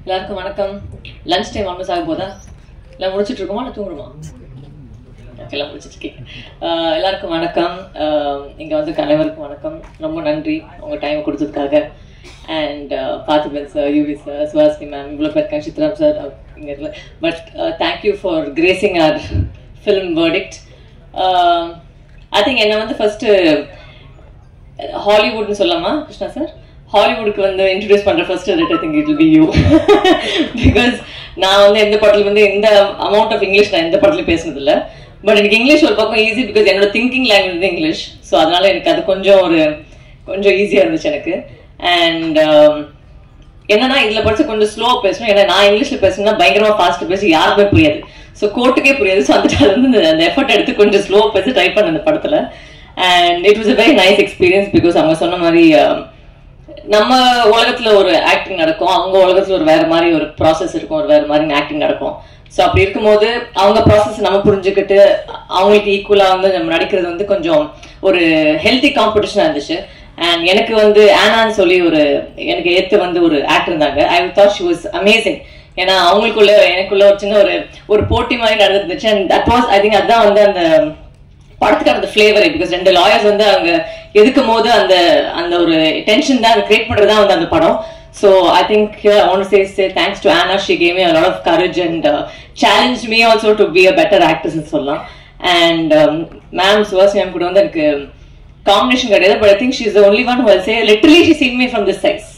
எல்லாருக்கும் வணக்கம். Lunch time almost ஆக போதா? இல்லை முடிச்சுட்டு இருக்கோமா இல்லை தூங்குறோமா? எல்லாம் முடிச்சுட்டு இருக்கீங்க. எல்லாருக்கும் வணக்கம். இங்கே வந்து அனைவருக்கும் வணக்கம். ரொம்ப நன்றி உங்கள் டைம் கொடுத்ததுக்காக. And Parthiban sir, Yuvi sir, Suhasini ma'am, இவ்வளோ பேர் சித்ராம் சார் இங்கே இல்லை. But thank you for gracing our film verdict. I think என்னை வந்து ஃபர்ஸ்ட்டு ஹாலிவுட்னு சொல்லாமா கிருஷ்ணா சார்? ஹாலிவுட்க்கு வந்து இன்ட்ரடியூஸ் பண்ற first I think it will be you. Because நான் வந்து எந்த படத்துல வந்து எந்த அமௌண்ட் ஆஃப் இங்கிலீஷ் நான் எந்த படத்துலையும் பேசுனது இல்லை. பட் எனக்கு இங்கிலீஷ் ஒரு பக்கம் ஈஸி, பிகாஸ் என்னோட திங்கிங் லாங்குவேஜ் வந்து இங்கிலீஷ். ஸோ அதனால எனக்கு அது கொஞ்சம் ஈஸியாக இருந்துச்சு எனக்கு. அண்ட் என்னன்னா இதில் படிச்சு கொஞ்சம் ஸ்லோவாக பேசணும். ஏன்னா நான் இங்கிலீஷில் பேசணும்னா பயங்கரமாக ஃபாஸ்ட்டாக பேசி யாருக்குமே புரியாது. ஸோ கோர்ட்டுக்கே புரியாது. ஸோ அந்த வந்து அந்த எஃபர்ட் எடுத்து கொஞ்சம் ஸ்லோவாக பேசி ட்ரை பண்ண அந்த படத்தில். And it was a very nice experience. Because அவங்க சொன்ன மாதிரி நம்ம உலகத்துல ஒரு ஆக்டிங் நடக்கும், அவங்க உலகத்துல ஒரு வேற மாதிரி ஒரு ப்ராசஸ் இருக்கும், ஒரு வேற மாதிரி ஆக்டிங் நடக்கும். ஸோ அப்படி இருக்கும்போது அவங்க ப்ராசஸ் நம்ம புரிஞ்சுக்கிட்டு அவங்களுக்கு ஈக்குவலா வந்து நம்ம நடிக்கிறது வந்து கொஞ்சம் ஒரு ஹெல்தி காம்படிஷனா இருந்துச்சு. அண்ட் எனக்கு வந்து ஆனான்னு சொல்லி எனக்கு ஏற்ற வந்து ஒரு ஆக்டர் இருந்தாங்க. I thought she was amazing. ஏன்னா அவங்களுக்குள்ள எனக்குள்ள ஒரு சின்ன ஒரு போட்டி மாதிரி நடந்துருந்துச்சு. And that was I think அதுதான் வந்து அந்த படத்துக்கான அந்த ஃபிளேவர். பிகாஸ் ரெண்டு லாயர்ஸ் வந்து அவங்க எதுக்கும் போது அந்த ஒரு டென்ஷன் தான் கிரியேட் பண்றதுதான் வந்து அந்த படம். So I think I want to say thanks to ஆனா. She gave me a lot of courage and challenged me also to be a better actress ன்னு சொல்லலாம். அண்ட் மேம் சுஹாசினி மேம் கூட வந்து எனக்கு காம்பினேஷன் கிடையாது. But I think she is the only one who will say literally she seen me from this size.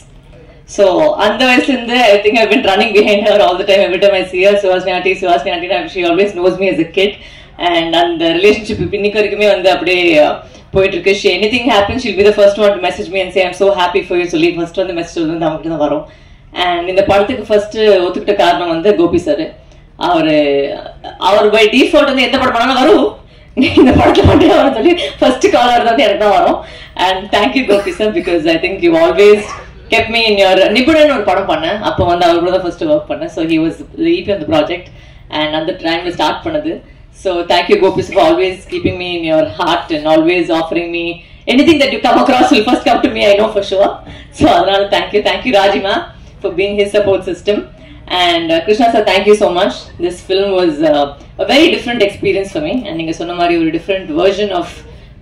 So அந்த வயசுல இருந்து I think I've been running behind her all the time. Every time I see her, Suhasini aunty, she always knows me as a kid. And அந்த relationship இன்னைக்கு வரைக்குமே வந்து அப்படியே போயிட்டு இருக்கு. Anything happen she'll be the first one to message me and say I am so happy for you சொல்லி first வந்து message வந்து அவங்க தான் வரும். அண்ட் இந்த படத்துக்கு ஃபர்ஸ்ட் ஒத்துக்கிட்ட காரணம் வந்து கோபி சார். அவர் பை டிஃபால்ட் வந்து எந்த படம் பண்ணாலும் வரும், இந்த படத்துல மட்டும் வரும் சொல்லி ஃபர்ஸ்ட் கால் வரது வந்து எனக்கு தான் வரும். And thank you Gopi sir, because I think you always kept me in your Nibunan ஒரு படம் பண்ணேன். அப்போ வந்து அவர் கூட தான் ஃபர்ஸ்ட் ஒர்க் பண்ணேன். So he was the EP on the project and அந்த டைம்ல ஸ்டார்ட் பண்ணது. So thank you Gopi for always keeping me in your heart and always offering me anything that you come across will first come to me, I know for sure. So adana thank you Rajima for being his support system. And Krishna sir, thank you so much. This film was a very different experience for me, and neenga sonna mari a different version of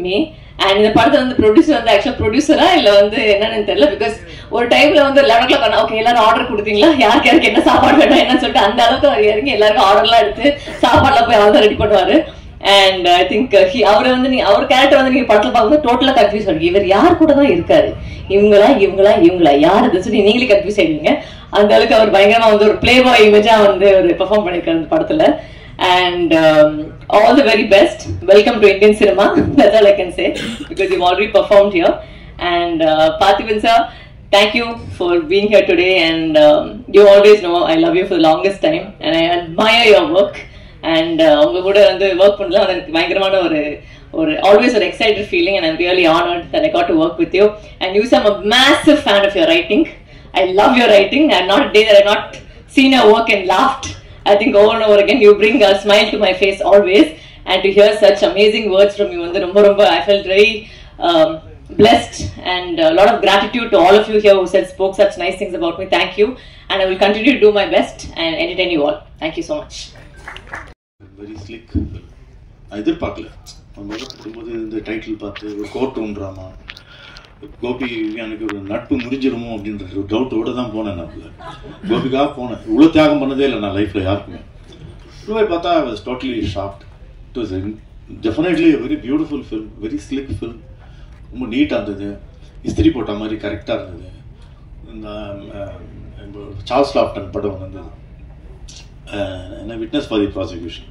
me. And இந்த படத்தை வந்து producer வந்து ஆக்சுவலா ப்ரொடியூசரா இல்லை வந்து என்னன்னு தெரியல. Because ஒரு டைம்ல வந்து 11 o'clock பண்ண ஓகே எல்லாரும் ஆர்டர் கொடுத்தீங்களா, யாருக்கு என்ன சாப்பாடு வேணும் என்ன சொல்லிட்டு அந்த அளவுக்கு அவர் இறங்கி எல்லாருக்கும் ஆர்டர்லாம் எடுத்து சாப்பாடுலாம் போய் அவர் தான் ரெடி பண்ணுவாரு. அண்ட் ஐ திங்க் அவரை வந்து அவர் கேரக்டர் வந்து நீங்க படத்துல பார்க்கும்போது டோட்டலா கன்ஃபியூஸ் ஆகும். இவர் யார் கூட தான் இருக்காரு, இவங்களா யார் அது சொல்லி நீங்களே கன்ஃபியூஸ் ஆயிடுவீங்க. அந்த அளவுக்கு அவர் பயங்கரமா வந்து ஒரு பிளே பாய் இமேஜா வந்து ஒரு பெர்ஃபார்ம் பண்ணிருக்காரு அந்த படத்துல. And all the very best. Welcome to Indian cinema. That's all I can say, because you've already performed here. And Parthiban sir, thank you for being here today. And you always know I love you for the longest time, and I admire your work. And unga kuda vandu work pannala adukku bayangaramaana or always an excited feeling, and I'm really honored that I got to work with you. And you I'm a massive fan of your writing. I love your writing, and not a day that I've not seen your work and laughed. I think over and over again you bring a smile to my face always, and to hear such amazing words from you and romba I felt very blessed, and a lot of gratitude to all of you here who spoke such nice things about me. Thank you, and I will continue to do my best and entertain you all. Thank you so much. Very slick. either pakla இந்த title பார்த்து ஒரு court room drama, Gopi எனக்கு ஒரு நட்பு முறிஞ்சிருமோ அப்படின்ற ஒரு டவுட்டோடு தான் போனேன். நான் கோபிக்காக போனேன். இவ்வளோ தியாகம் பண்ணதே இல்லை நான் லைஃப்பில் யாருக்குமே. போய் பார்த்தா I was totally shocked. It was definitely very beautiful film, very slick film. ரொம்ப நீட்டாக இருந்தது, இஸ்திரி போட்ட மாதிரி கரெக்டாக இருந்தது. இந்த சார்ல்ஸ் லாஃப்டன் படம் வந்தது என்ன, விட்னஸ் ஃபார் தி ப்ராசிக்யூஷன்.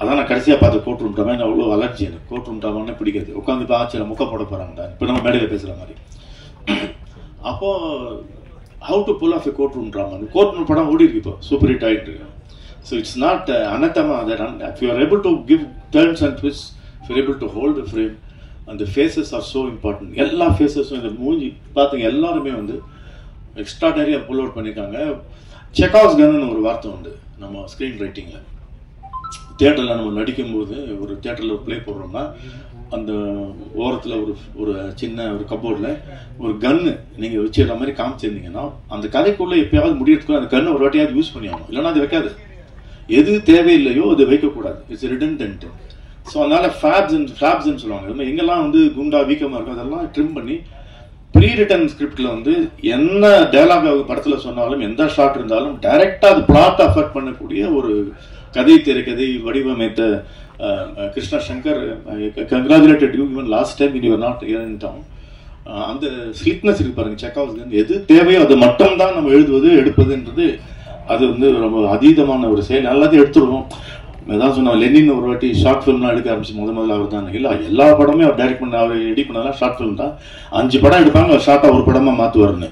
அதான் நான் கடைசியாக பார்த்து கோர்ட் ரூம் ட்ராமா. எனக்கு அவ்வளோ அலர்ஜி, எனக்கு கோர்ட் ரூம் ட்ராமான்னு பிடிக்காது. உட்காந்து இப்போ ஆச்சரியம் முக்க போட போகிறாங்கடா, இப்போ நம்ம மேடையில் பேசுகிற மாதிரி. அப்போது how to pull off a courtroom drama, courtroom படம் ஓடி இருக்கு இப்போ, சூப்பர் ஹிட் ஆகிட்டு இருக்கு. So it's not anathema that if you are able to give turns and twists, if you are able to hold the frame, and the faces are so important. எல்லா ஃபேஸஸும் இந்த மூஞ்சி பார்த்துங்க எல்லாருமே வந்து எக்ஸ்ட்ராடனரியாக புல் அவுட் பண்ணியிருக்காங்க. செக்காஸ் கன்னு ஒரு வார்த்தை உண்டு நம்ம ஸ்க்ரீன் ரைட்டிங்கில். தியேட்டரில் நம்ம நடிக்கும்போது ஒரு தியேட்டரில் ஒரு ப்ளே போடுறோம்னா அந்த ஓரத்தில் ஒரு சின்ன ஒரு கப்போர்டில் ஒரு கன்னு நீங்கள் வச்சுக்கிற மாதிரி காமிச்சிருந்தீங்கன்னா அந்த கதைக்குள்ளே எப்பயாவது முடியறதுக்குள்ள அந்த கன்னை ஒரு வாட்டியாவது யூஸ் பண்ணி ஆகணும், இல்லைன்னா அது வைக்காது. எது தேவையில்லையோ அது வைக்கக்கூடாது. It's redundant. ஸோ அதனால ஃபிளாப்ஸ்ன்னு சொல்லுவாங்க. அது எங்கெல்லாம் வந்து குண்டா வீக்கமாக இருக்கும் அதெல்லாம் ட்ரிம் பண்ணி ப்ரீ ரிட்டன் ஸ்கிரிப்டில் வந்து என்ன டயலாக் படத்தில் சொன்னாலும் எந்த ஷாட் இருந்தாலும் டைரெக்டாக அது பிளாட் அஃபெக்ட் பண்ணக்கூடிய ஒரு கதை திரைக்கதை வடிவமைத்த Krishna Shankar, congratulated you even last time you are not here in down. அந்த ஸ்லிப்னஸ் இருக்கு பாருங்க செக்காவுக்கு. எது தேவையோ அது மட்டும் தான் நம்ம எழுதுவது எடுப்பதுன்றது அது வந்து ரொம்ப அதீதமான ஒரு செயல். எல்லாத்தையும் எடுத்துருவோம். அதான் சொன்னா லெனின் ஒரு வாட்டி ஷார்ட் ஃபிலிம்லாம் எடுக்க ஆரம்பிச்சு முதல்ல அவர் தான் இல்லை, எல்லா படமே அவர் டைரக்ட் பண்ண அவர் எடிட் பண்ணதெல்லாம் ஷார்ட் ஃபிலிம் தான். 5 படம் எடுப்பாங்க, ஷார்ட்டாக ஒரு படமாக மாற்றுவாருன்னு.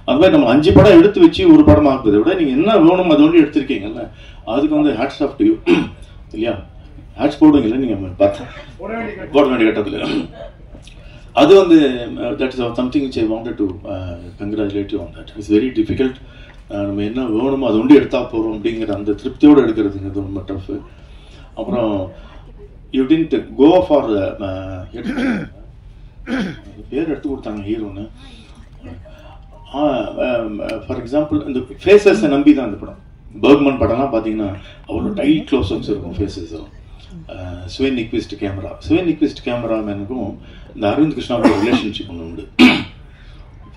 அது மாதிரி நம்ம 5 படம் எடுத்து வச்சு ஒரு படம் ஆக்குறதை விட நீங்கள் என்ன வேணும் அது ஒன்று எடுத்திருக்கீங்கல்ல, அதுக்கு வந்து ஹேட்ஸ் ஆஃப் டு யூ இல்லையா? ஹேட்ஸ் போடுவீங்கல்ல நீங்கள் பார்த்து போட வேண்டிய கட்டத்தில். அது வந்து that is something which I wanted to congratulate you on that. It's very difficult. நம்ம என்ன வேணுமோ அது ஒன்று எடுத்தால் போகிறோம் அப்படிங்கிற அந்த திருப்தியோடு எடுக்கிறதுங்கிறது ரொம்ப டஃப். அப்புறம் யூ டிடன்ட் கோ ஃபார் பேர் எடுத்து கொடுத்தாங்க ஹீரோன்னு. ஃபார் எக்ஸாம்பிள் இந்த ஃபேஸஸை நம்பி தான் இந்த படம். பர்க்மன் படம்லாம் பார்த்தீங்கன்னா அவ்வளோ டைட் க்ளோஸ்அப்ஸ் இருக்கும் ஃபேஸஸ். ஸ்வேன் நிக்விஸ்ட் கேமராமேனுக்கும் இந்த அரவிந்த் கிருஷ்ணாவோட ரிலேஷன்ஷிப் ஒன்று உண்டு.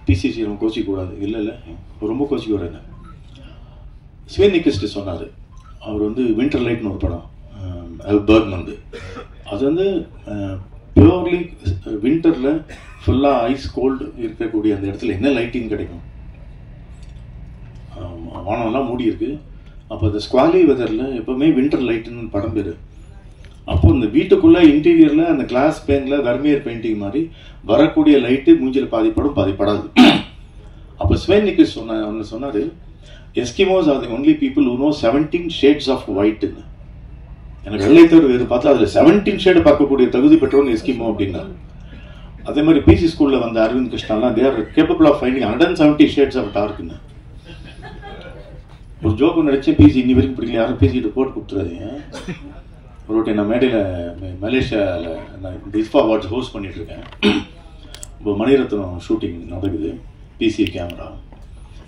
பிசிசி ரொம்ப கோச்சிக்கூடாது, இல்லை ரொம்ப கோச்சிக்கூடாது. ஸ்வேன் நிக்விஸ்ட் சொன்னார், அவர் வந்து வின்டர் லைட்னு ஒரு படம் பர்க்மன் வந்து, அது வந்து பியூர்லி வின்டரில் ஃபுல்லாக ஐஸ் கோல்டு இருக்கக்கூடிய அந்த இடத்துல என்ன லைட்டிங் கிடைக்கும், வானம்லாம் மூடி இருக்கு. அப்போ அந்த ஸ்குவாலி வெதரில் எப்போவுமே வின்டர் லைட்டுன்னு படம் பேர். அப்போ இந்த வீட்டுக்குள்ளே இன்டீரியரில் அந்த கிளாஸ் பெயிண்டில் வெர்மியர் பெயிண்டிங் மாதிரி வரக்கூடிய லைட்டு மூஞ்சில் பாதிப்படும் பாதிப்படாது. அப்போ ஸ்வேன் நிக்விஸ்ட் ஒன்று சொன்னார், Eskimos are the only people who know 17 shades of ஒயிட்னு. எனக்கு வெள்ளை தவிர வேறு பார்த்தா அதில் 17 ஷேடு பார்க்கக்கூடிய தகுதி பெற்றவங்க எஸ்கிமோ அப்படின்னாரு. அதே மாதிரி பிசி ஸ்கூலில் வந்த அரவிந்த் கிருஷ்ணாலாம் they are capable of finding 170 shades of டார்க்னு. ஒரு ஜோக்கு நடிச்சேன், பிசி இன்னி வரைக்கும் பிடிக்கல, யாரும் பிசிக்கிட்டு போட்டு கொடுத்துறாதீங்க. ஒரு வாட்டி நான் மேடையில் மலேசியாவில் நான் இந்த ISFA அவார்ட்ஸ் ஹோஸ்ட் பண்ணிகிட்ருக்கேன். இப்போ மணிரத்னம் ஷூட்டிங் நடக்குது, பிசி கேமரா.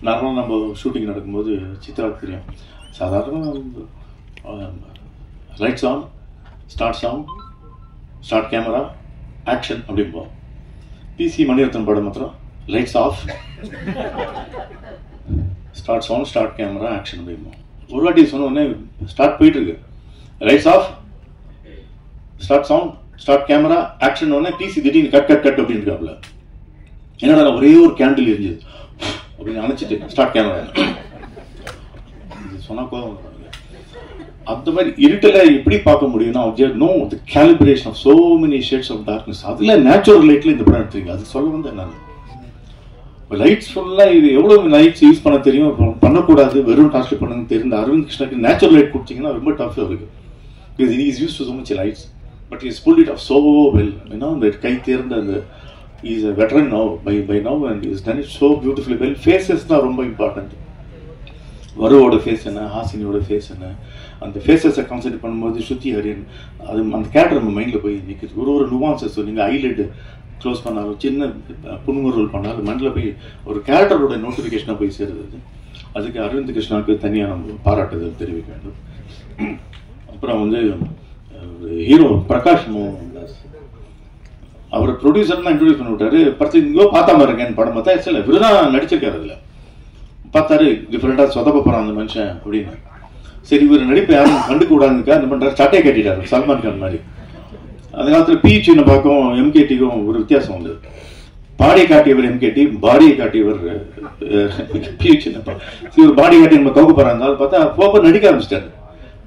நார்மலாக நம்ம ஷூட்டிங் நடக்கும்போது சித்ராவுக்கு தெரியும், சாதாரண lights on, start camera, action அப்படிம்போம். பிசி மணிரத்னம் படம் மாத்திரம் lights off, start sound, start camera, action அப்படிம்போம். ஒரு வாட்டி சொன்ன உடனே ஸ்டார்ட் போயிட்டு இருக்கு, lights off, start sound, start camera, action உடனே பிசி திடீர்னு கட் அப்படின்னு இருக்காப்புல. என்னடா ஒரே ஒரு கேண்டில் எரிஞ்சது அப்படின்னு நினைச்சிட்டு ஸ்டார்ட் கேமரா சொன்னா கோவம். அந்த மாதிரி இருட்டில் எப்படி பார்க்க முடியும்னா no the calibration of so many shades of darkness. அதுல நேச்சுரல் லைட்ல இந்த படம் எடுத்துருக்கு. அது சொல்ல வந்து என்ன லைட்ஸ் ஃபுல்லாக இது எவ்வளோ லைட்ஸ் யூஸ் பண்ண தெரியும், பண்ணக்கூடாது, வெறும் காஸ்ட்லி பண்ணுங்க தெரிந்த அரவிந்த் கிருஷ்ணாக்கு நேச்சுரல் லைட் கொடுத்தீங்கன்னா ரொம்ப டஃப்பாக இருக்கு. Because he is used to so much lights, but he has pulled it off so well. அந்த கை தேர்ந்த அந்த he is a veteran now by now and he has done it so beautifully well. Faces தான் ரொம்ப important. வருவோட face என்ன, ஹாசினியோட face என்ன, அந்த ஃபேஸஸை concentrate பண்ணும்போது ஸ்ருதி ஹரியன் அது அந்த கேரக்டர் நம்ம மைண்டில் போய் நிற்குது. ஒரு நுவான்சஸ் நீங்கள் ஐலைட் க்ளோஸ் பண்ணாலும் சின்ன புன்முறுவல் பண்ணாலும் மண்டில் போய் ஒரு கேரக்டரோட நோட்டிஃபிகேஷனாக போய் சேருது. அதுக்கு அரவிந்த் கிருஷ்ணாவுக்கு தனியாக நம்ம பாராட்டுதல் தெரிவிக்க வேண்டும். அப்புறம் வந்து ஹீரோ பிரகாஷ் மோகன் தாஸ் அவர் ப்ரொடியூசர் தான் இன்ட்ரோடியூஸ் பண்ணி விட்டாரு. படத்தில் இங்கோ பார்த்தா மாதிரி இருக்கேன் படம் பார்த்தா சில இவர் தான் நடிச்சிருக்காரு. அதில் பார்த்தாரு டிஃப்ரெண்டாக சொதப்ப போகிறான் அந்த மனுஷன் அப்படின்னு. சரி இவர் நடிப்பை யாரும் கண்டுக்க கூடாதுக்கா என்ன பண்ணுறாரு, சட்டையை கட்டிட்டாரு சல்மான் கான் மாதிரி. அந்த காலத்தில் பிஹெச்னை பார்க்கும் எம்கேடிக்கும் ஒரு வித்தியாசம் உண்டு. பாடியை காட்டியவர் எம்கேடி, பாடியை காட்டியவர் பிஹெச்னை. இவர் பாடி காட்டி நம்ம தோக்க போகிறாங்க பார்த்தா போப்ப நடிக்க ஆரம்பிச்சிட்டாரு.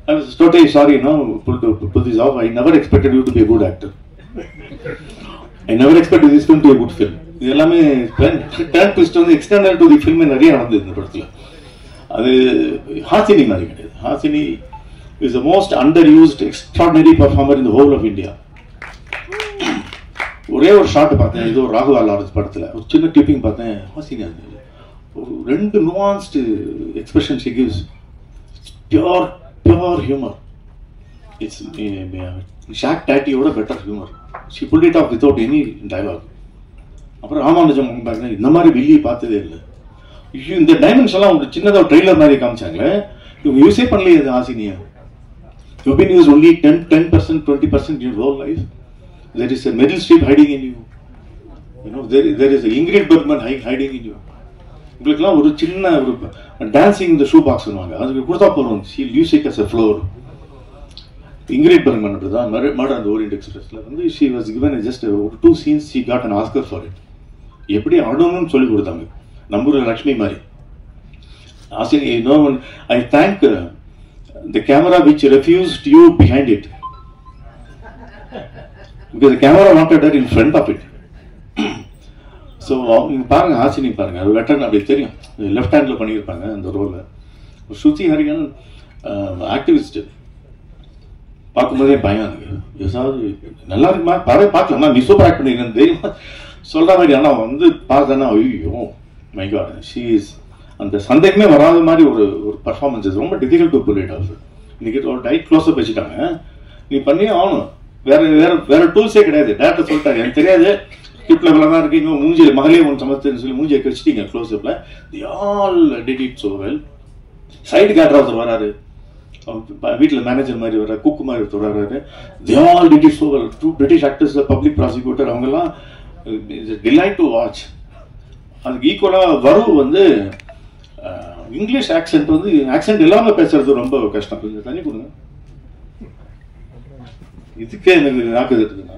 I was totally sorry, put this off. I never expected you to be a good actor. I never expected this film to be a good film. இது எல்லாமே டர்ன் ட்விஸ்ட் வந்து எக்ஸ்டர்னல் டு தி ஃபில்ம் நிறைய நடந்தது இந்த படத்தில். அது ஹாசினி மாதிரி கிடையாது. Hasini is the most underused extraordinary performer in the whole of India. ஒரே ஒரு ஷாட் பார்த்தேன், ஏதோ ராகவா லாரன்ஸ் படத்தில் ஒரு சின்ன கிளிப்பிங் பார்த்தேன். ஹாசினி ஒரு 2 nuanced expression she gives, pure humour. It's shock டாட்டியோட better humour. She pulled it off without any dialogue. அப்புறம் ராமானுஜம் பாருங்க, இந்த மாதிரி வில்லியை பார்த்ததே இல்லை. இந்த டைமென்ஷன்லாம் ஒரு சின்னதாக ட்ரெய்லர் மாதிரி காமிச்சாங்களே, இவங்க யூஸே பண்ணலையே அது ஆசினியா. You've been used only 10%, 20% in your whole life. There is a Meryl Streep hiding in you. You know, there is a Ingrid Bergman hiding in you. உங்களுக்குலாம் ஒரு சின்ன ஒரு டான்சிங் இந்த ஷூ பாக்ஸ் பண்ணுவாங்க, அதுக்கு கொடுத்தா போகிறோம். She'll use it as a floor. Ingrid Bergman தான் Murder on the Orient Expressல வந்து she was given just 2 scenes, she got an Oscar for it. எப்படி ஆடணும்னு சொல்லி கொடுத்தாங்க, நம்பூர் லக்ஷ்மி மாதிரி. ஆசினி, no one, I thank the camera which refused you behind it, because the camera wanted her in front of it. So பாருங்க, ஆசினி பாருங்க, அது வெட்டர்ன் அப்படி தெரியும், left ஹேண்ட்ல பண்ணியிருப்பாங்க அந்த ரோலை. ஸ்ருதி ஹரிகன் ஆக்டிவிஸ்ட், பார்க்கும்போதே பயம் எனக்கு, ஏதாவது நல்லா இருக்குமா பார்க்கலாம், நீ சூப்பர் ஆக்ட் பண்ணிருக்கேன்னு தெரியுமா சொல்ற மாதிரி. ஆனால் வந்து பார்த்தேன்னா ஐயோ மை காட், ஷீ இஸ் அந்த சந்தேகமே வராத மாதிரி ஒரு பர்ஃபார்மன்ஸ். ரொம்ப difficult to pull it off. இன்னைக்கு ஒரு டைட் க்ளோஸ்அப் வச்சுட்டாங்க, நீ பண்ணியே ஆகணும், வேற டூல்ஸே கிடையாது. டேரக்டர் சொல்லிட்டாரு, எனக்கு தெரியாது கிளிப்ல இவ்வளோ தான் இருக்கு, இன்னும் மூஞ்சியில் மகளே ஒன்று சமத்துன்னு சொல்லி மூஞ்சியை கழிச்சிட்டீங்க க்ளோஸ்அப்ல. The all did it so well. Side character ஒருத்தர் வராரு, வீட்டில் மேனேஜர் மாதிரி வர்றாரு, குக்கு மாதிரி ஒருத்தர் வர்றாரு. தி all did it so well. 2 British actors, public prosecutor, அவங்கெல்லாம் டிலைட் டு வாட்ச். அதுக்கு ஈக்குவலாக வரும் வந்து இங்கிலீஷ் ஆக்சென்ட் வந்து ஆக்சென்ட் இல்லாமல் பேசுறது ரொம்ப கஷ்டம். கொஞ்சம் தண்ணி கொடுங்க, இதுக்கே எனக்கு நாக்குது இருக்குதுண்ணா.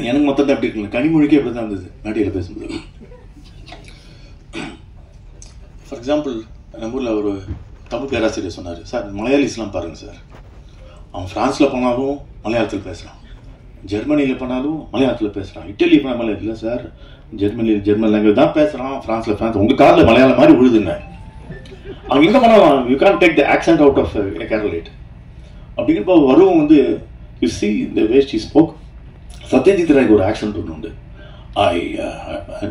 எனக்கு மொத்தத்தை அப்படி இருக்குங்க, கனிமொழிக்கே அப்படி தான் இருந்தது நாட்டியில் பேசும்போது. ஃபார் எக்ஸாம்பிள், நம்ம ஊரில் ஒரு தமிழ் பேராசிரியர் சொன்னார், சார் மலையாளிஸ்லாம் பாருங்கள் சார், அவன் ஃப்ரான்ஸில் போனாலும் மலையாளத்தில் பேசுகிறான், ஜெர்மனியில் போனாலும் மலையாளத்தில் பேசுகிறான், இட்டலி போனால் மலையாளம் இல்லை சார், ஜெர்மன் லாங்குவேஜ் தான் பேசுகிறான், ஃப்ரான்ஸ் உங்கள் காதில் மலையாளம் மாதிரி விழுதுங்க. அவங்க எங்கே போனாலும் you can take the accent out of Keralite அப்படிங்கிறப்போ வரும் வந்து you see the way she spoke. Satyajit ராய்க்கு ஒரு ஆக்சென்ட் ஒன்று உண்டு.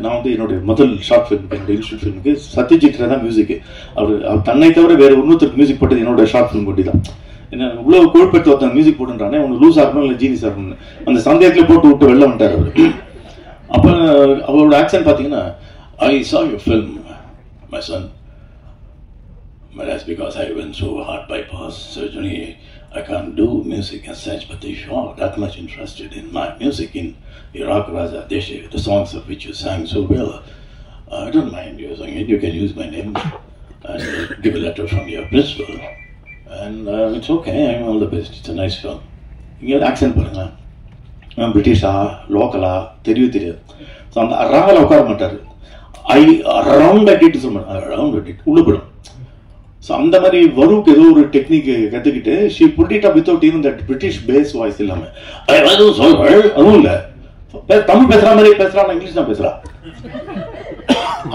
நான் வந்து என்னுடைய முதல் ஷார்ட் ஃபிலிம், என்னுடைய இன்ஸ்டியூட் ஃபிலிமுக்கு சத்யஜித் ராய் தான் மியூசிக். அவர் தன்னை தவிர வேறு இன்னொருத்தருக்கு மியூசிக் போட்டது என்னோட ஷார்ட் ஃபிலிம் கொட்டி தான். என்ன இவ்வளோ கொழுப்பெடுத்து ஒருத்தன் மியூசிக் போட்டுன்றானே, ஒன்று லூஸ் ஆகணும் இல்லை ஜீனிஸ் ஆகணும்னு அந்த சந்தேகத்தில் போட்டு விட்டு வெளில வந்துட்டார் அவர். அப்போ அவரோட ஆக்சென்ட் பார்த்தீங்கன்னா, ஐ saw your film, my son, but that's because I went through a heart bypass surgery. I can't do music as such, but if you are that much interested in my music, in Iraq Raza Deshe, the songs of which you sang so well, I don't mind using it. You can use my name and give a letter from your principal, and it's okay. I'm all the best. It's a nice film. இங்கே accent பாருங்க, பிரிட்டிஷா லோக்கலா தெரியாது. So அந்த ராவில் உட்கார மாட்டார், I around at it சொல்ல அரவுண்ட் அட் இட் உள்ளுப்படும். ஸோ அந்த மாதிரி வருவுக்கு ஏதோ ஒரு டெக்னிக் கற்றுக்கிட்டு she put it up without even that British base voice இல்லாமல் அதுவும் இல்லை, தமிழ் பேசுகிற மாதிரி பேசுகிறான், இங்கிலீஷ் தான் பேசுகிறா.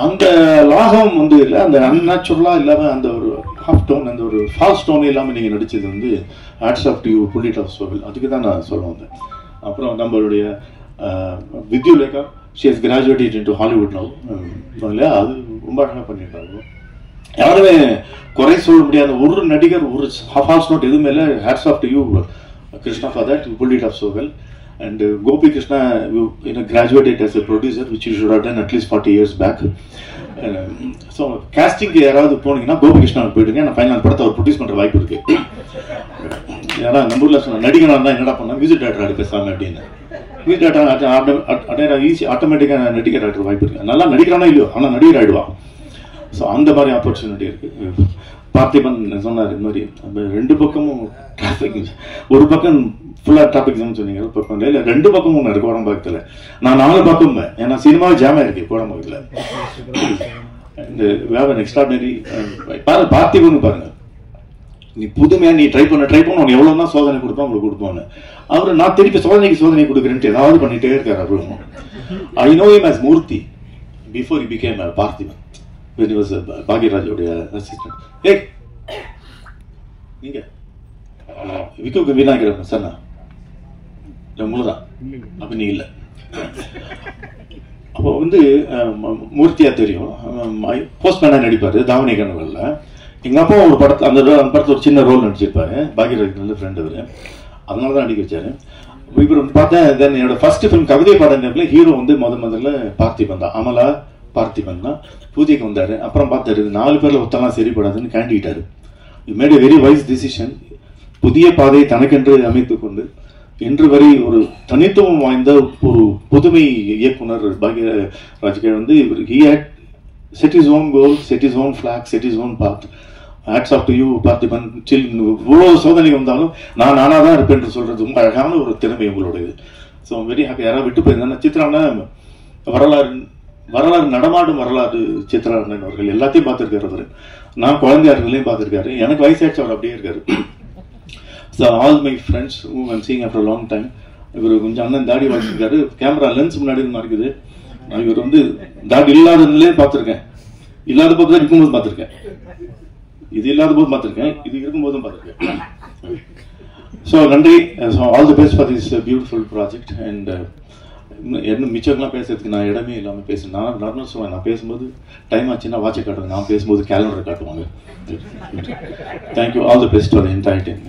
அந்த லாகம் வந்து இல்லை, அந்த அன்நேச்சுரலாக இல்லாமல் அந்த ஒரு ஹாஃப் டோன், அந்த ஒரு ஃபால்ஸ் டோன் இல்லாமல் நீங்கள் நடித்தது வந்து hats off to you, put it off so well. அதுக்கு தான் நான் சொல்ல வந்தேன். அப்புறம் நம்மளுடைய Vidyulekha, she has graduated into Hollywood now இல்லையா, அது ரொம்ப அழகாக பண்ணியிருக்காங்க. யாருமே குறை சொல்ல முடியாத ஒரு நடிகர், ஒரு ஹாஃப் நோட் எதுவுமே இல்லை. Hats off to you Krishna for that, you put it off so well. And Gopi Krishna, you know, graduated as a producer, which you should have done at least 40 years back. So casting யாராவது போனீங்கன்னா கோபி கிருஷ்ணாவுக்கு போயிடுங்க, நான் final படத்தை அவர் produce பண்ணுற வாய்ப்பு இருக்கு. ஏன்னா நம்ம ஊரில் சொன்ன நடிகனாக இருந்தால் என்னடா பண்ணால் மியூசிக் டேரக்டர் ஆடி பேசாமல் அப்படின்னு. மியூசிக் டேரக்டர் ஈஸி ஆட்டோமேட்டிக்காக நடிகர் டேரக்டர் வாய்ப்பு இருக்கு. நல்லா நடிக்கிறானோ இல்லையோ ஆனால் நடிகர் ஆகிடுவான். ஸோ அந்த மாதிரி ஆப்பர்ச்சுனிட்டி இருக்குது. பார்த்திபன் சொன்னார் இந்த மாதிரி ரெண்டு பக்கமும் டிராஃபிக், ஒரு பக்கம் ஃபுல்லாக டிராஃபிக் ஜாம் சொன்னீங்க, ஒரு பக்கம் இல்லை, ரெண்டு பக்கமும் ஒன்று இருக்குது கோடம்பாக்கத்தில். நான் 4 பக்கம், ஏன்னா சினிமாவே ஜாமாக இருக்குது கோடம்பாக்கத்தில். அண்ட் வேவ் அன் எக்ஸ்ட்ராடினரி பாருங்க, பார்த்திபன் பாருங்க, நீ புதுமையாக நீ ட்ரை பண்ண உனக்கு எவ்வளோ தான் சோதனை கொடுப்போம் உங்களுக்கு கொடுப்போன்னு. அவர் நான் திருப்பி சோதனை கொடுக்குறேன்ட்டு ஏதாவது பண்ணிகிட்டே இருக்கார் அவரும். I know him as Murthy before he became Parthiban, when he was பாக்யராஜோடைய அசிஸ்டன்ட். ஏய் நீங்க விக்குக்கு வீணாக்கிறேன் சார், நான் முழுதான் அப்ப நீ இல்லை. அப்போ வந்து மூர்த்தியா தெரியும், போஸ்ட்மேனாக நடிப்பார் தாவணி கனவுல. எங்கள் அப்பா ஒரு படத்தில் அந்த படத்தில் ஒரு சின்ன ரோல் நடிச்சிருப்பாரு, பாக்யராஜ் நல்ல ஃப்ரெண்ட் அவர், அதனால தான் நடிக்க வச்சாரு. இப்போ பார்த்தேன். தென் என்னோட ஃபர்ஸ்ட் ஃபிலிம் கவிதை பாடங்களில் ஹீரோ வந்து முதல்ல பார்த்திபன் தான், அமலா பார்த்திபன் தான். பூஜைக்கு வந்தார். அப்புறம் பார்த்தாரு 4 பேரில் ஒத்தெல்லாம் சரிப்படாதுன்னு கேண்டிட்டாரு. You made a very wise decision. புதிய பாதையை தனக்கென்று அமைத்து கொண்டு இன்று வரை ஒரு தனித்துவம் வாய்ந்த ஒரு புதுமை இயக்குனர் பாக்யராஜ் வந்து he had set his own goals, set his own flag, set his own path. Hats off to you Parthiban. இவ்வளோ சோதனை வந்தாலும் நான் நானாக தான் இருப்பேன் என்று சொல்றது ரொம்ப அழகான ஒரு திறமை உங்களுடையது. So very happy. யாராவது விட்டு போயிருந்தா சித்ரான வரலாறு நடமாடும் வரலாறு சித்ரா அண்ணன் அவர்கள் எல்லாத்தையும் பார்த்துருக்காரு அவர். நான் குழந்தையார்களையும் பார்த்துருக்காரு. எனக்கு வயசாச்சு அவர் அப்படியே இருக்காரு. So all my friends who I'm seeing after long time. இவர் கொஞ்சம் அண்ணன் தாடி வளர்த்துருக்காரு. கேமரா லென்ஸ் முன்னாடி இருக்குது. நான் இவர் வந்து தாடி இல்லாததுலேயே பார்த்துருக்கேன், இல்லாத போது தான் இருக்கும்போது பார்த்துருக்கேன், இது இல்லாத போது பார்த்துருக்கேன், இது இருக்கும்போதும் பார்த்துருக்கேன். ஸோ நன்றி. So all the best for this beautiful project. And என்ன மிச்சம்லாம் பேசுறதுக்கு நான் இடமே இல்லாமல் பேசுகிறேன். நான் நார்மல் சொல்லுவேன், நான் பேசும்போது டைம் ஆச்சுன்னா வாட்சை காட்டுவேன், நான் பேசும்போது கேலண்டர் காட்டுவாங்க. Thank you. All the best for the entire team.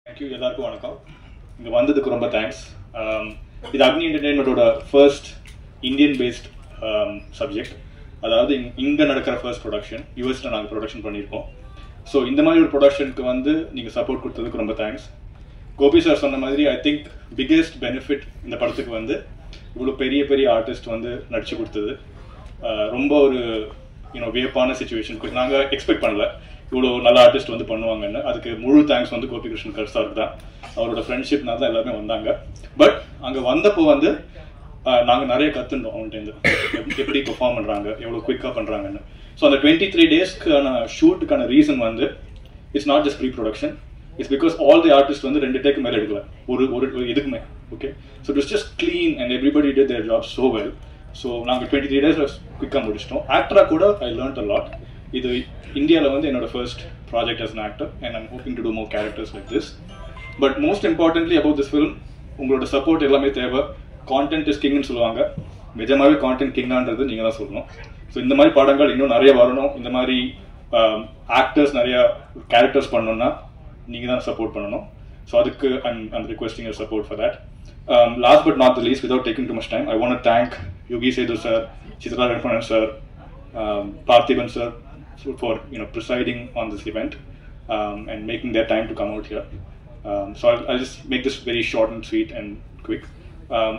Thank you. எல்லாருக்கும் வணக்கம். இங்கே வந்ததுக்கு ரொம்ப தேங்க்ஸ். இது அக்னி என்டர்டெயின்மெண்ட்டோட ஃபர்ஸ்ட் இந்தியன் பேஸ்ட் சப்ஜெக்ட். அதாவது இங்கே நடக்கிற ஃபர்ஸ்ட் ப்ரொடக்ஷன். யூஎஸில் நாங்கள் ப்ரொடக்ஷன் பண்ணியிருக்கோம். ஸோ இந்த மாதிரி ஒரு ப்ரொடக்ஷனுக்கு வந்து நீங்கள் சப்போர்ட் கொடுத்ததுக்கு ரொம்ப தேங்க்ஸ். கோபி சார் சொன்ன மாதிரி ஐ திங்க் பிக்கெஸ்ட் பெனிஃபிட் இந்த படத்துக்கு வந்து இவ்வளோ பெரிய பெரிய ஆர்டிஸ்ட் வந்து நடிச்சு கொடுத்தது. ரொம்ப ஒரு வியப்பான சுச்சுவேஷன். நாங்கள் எக்ஸ்பெக்ட் பண்ணல இவ்வளோ நல்ல ஆர்டிஸ்ட் வந்து பண்ணுவாங்கன்னு. அதுக்கு முழு தேங்க்ஸ் வந்து கோபி கிருஷ்ணன் சாருக்கு தான். அவரோட ஃப்ரெண்ட்ஷிப்னால தான் எல்லாருமே வந்தாங்க. பட் அங்கே வந்தப்போ வந்து நாங்கள் நிறைய கற்றுட்டோம் அவங்கள்டேருந்து, எப்படி பெர்ஃபார்ம் பண்ணுறாங்க, எவ்வளோ குயிக்காக பண்ணுறாங்கன்னு. ஸோ அந்த 23 டேஸ்க்கான ஷூட்டுக்கான ரீசன் வந்து it's not just pre production. It's because all the artist வந்து 2 டேக்கு மேலே எடுக்கல ஒரு இதுக்குமே. Okay, so it was just clean and everybody did their job so well. So நாங்கள் 23 டேஸ் குயிக்காக முடிச்சிட்டோம். ஆக்டராக கூட ஐ லேர்ன்ட் அ லாட். இது இந்தியாவில் வந்து என்னோட first project as an actor and I'm hoping to do more characters like this. But most importantly about this film உங்களோட சப்போர்ட் எல்லாமே தேவை. கான்டென்ட் இஸ் கிங்னு சொல்லுவாங்க. நிஜமாவே கான்டென்ட் கிங்கான்றது நீங்கள் தான் சொல்லணும். ஸோ இந்த மாதிரி படங்கள் இன்னும் நிறைய வரணும். இந்த மாதிரி ஆக்டர்ஸ் நிறைய கேரக்டர்ஸ் பண்ணணும்னா நீங்கள் தான் சப்போர்ட் பண்ணணும். ஸோ அதுக்கு I'm requesting your support for that. Last but not the least, without taking too much time, I want to thank Yogi Sethu sir, Chitra Lakshmanan sir, Parthiban sir for presiding on this event and making their time to come out here. So I'll just make this very short and sweet and quick.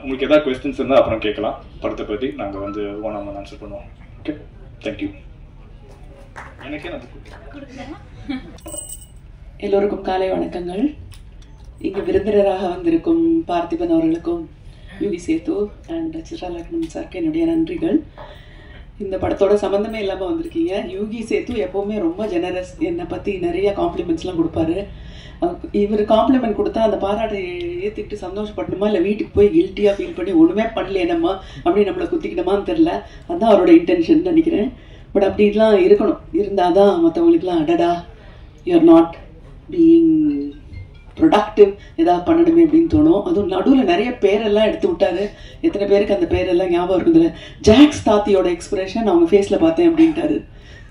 உங்களுக்கு ஏதாவது questions இருந்தால் அப்புறம் கேட்கலாம். படத்தை பற்றி நாங்கள் வந்து one answer பண்ணுவோம். Okay, thank you. எனக்கே எல்லோருக்கும் காலை வணக்கங்கள். இங்கு விருந்தினராக வந்திருக்கும் பார்த்திபன் அவர்களுக்கும் யோகி சேது அண்ட் சித்ரா லட்சுமணன் சாருக்கு என்னுடைய நன்றிகள். இந்த படத்தோட சம்மந்தமே இல்லாமல் வந்திருக்கீங்க. யோகி சேது எப்போவுமே ரொம்ப ஜெனரஸ், என்னை பற்றி நிறைய காம்ப்ளிமெண்ட்ஸ்லாம் கொடுப்பாரு. இவர் காம்ப்ளிமெண்ட் கொடுத்தா அந்த பாராட்டை ஏற்றுக்கிட்டு சந்தோஷப்படணுமா இல்லை வீட்டுக்கு போய் கில்ட்டியாக ஃபீல் பண்ணி ஒன்றுமே பண்ணலையேனம்மா அப்படி நம்மளை குத்திக்கணுமான்னு தெரில. அதுதான் அவரோட இன்டென்ஷன் நினைக்கிறேன். பட் அப்படிலாம் இருக்கணும். இருந்தால் தான் மற்றவங்களுக்குலாம் அடடா யூஆர் நாட் பீயிங் ப்ரொடக்டிவ், ஏதாவது பண்ணணுமே அப்படின்னு தோணும். அதுவும் நடுவில் நிறைய பேரெல்லாம் எடுத்து விட்டாரு. எத்தனை பேருக்கு அந்த பேரெல்லாம் ஞாபகம் இருக்குதுல்ல? ஜாக்ஸ் தாத்தியோட எக்ஸ்பிரஷன் அவங்க ஃபேஸில் பார்த்தேன் அப்படின்ட்டாரு.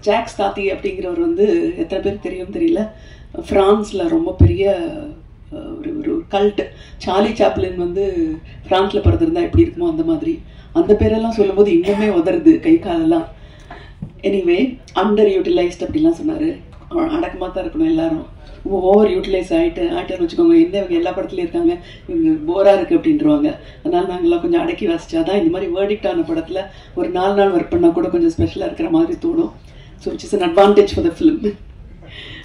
ஜாக்ஸ் தாத்தி அப்படிங்கிறவர் வந்து எத்தனை பேருக்கு தெரியும் தெரியல, ஃப்ரான்ஸில் ரொம்ப பெரிய ஒரு கல்ட். சார்லி சாப்ளின் வந்து ஃப்ரான்ஸில் பிறந்திருந்தா எப்படி இருக்குமோ அந்த மாதிரி. அந்த பேரெல்லாம் சொல்லும்போது இன்னுமே உதருது கை காலெல்லாம். எனிவே அண்டர் யூட்டிலைஸ்ட் அப்படிலாம் சொன்னார். அடக்கமாக தான் இருக்கணும் எல்லாரும். ஓவர் யூட்டிலைஸ் ஆகிட்டேன்னு வச்சுக்கோங்க. இவங்க எல்லா படத்துலையும் இருக்காங்க, இவங்க போராக இருக்குது அப்படின்ட்டுருவாங்க. அதனால் நாங்கள்லாம் கொஞ்சம் அடக்கி வாசிச்சாதான் இந்த மாதிரி வேர்டிக்டான படத்தில் ஒரு 4 நாள் ஒர்க் பண்ணால் கூட கொஞ்சம் ஸ்பெஷலாக இருக்கிற மாதிரி தோணும். So it's is an advantage for the film,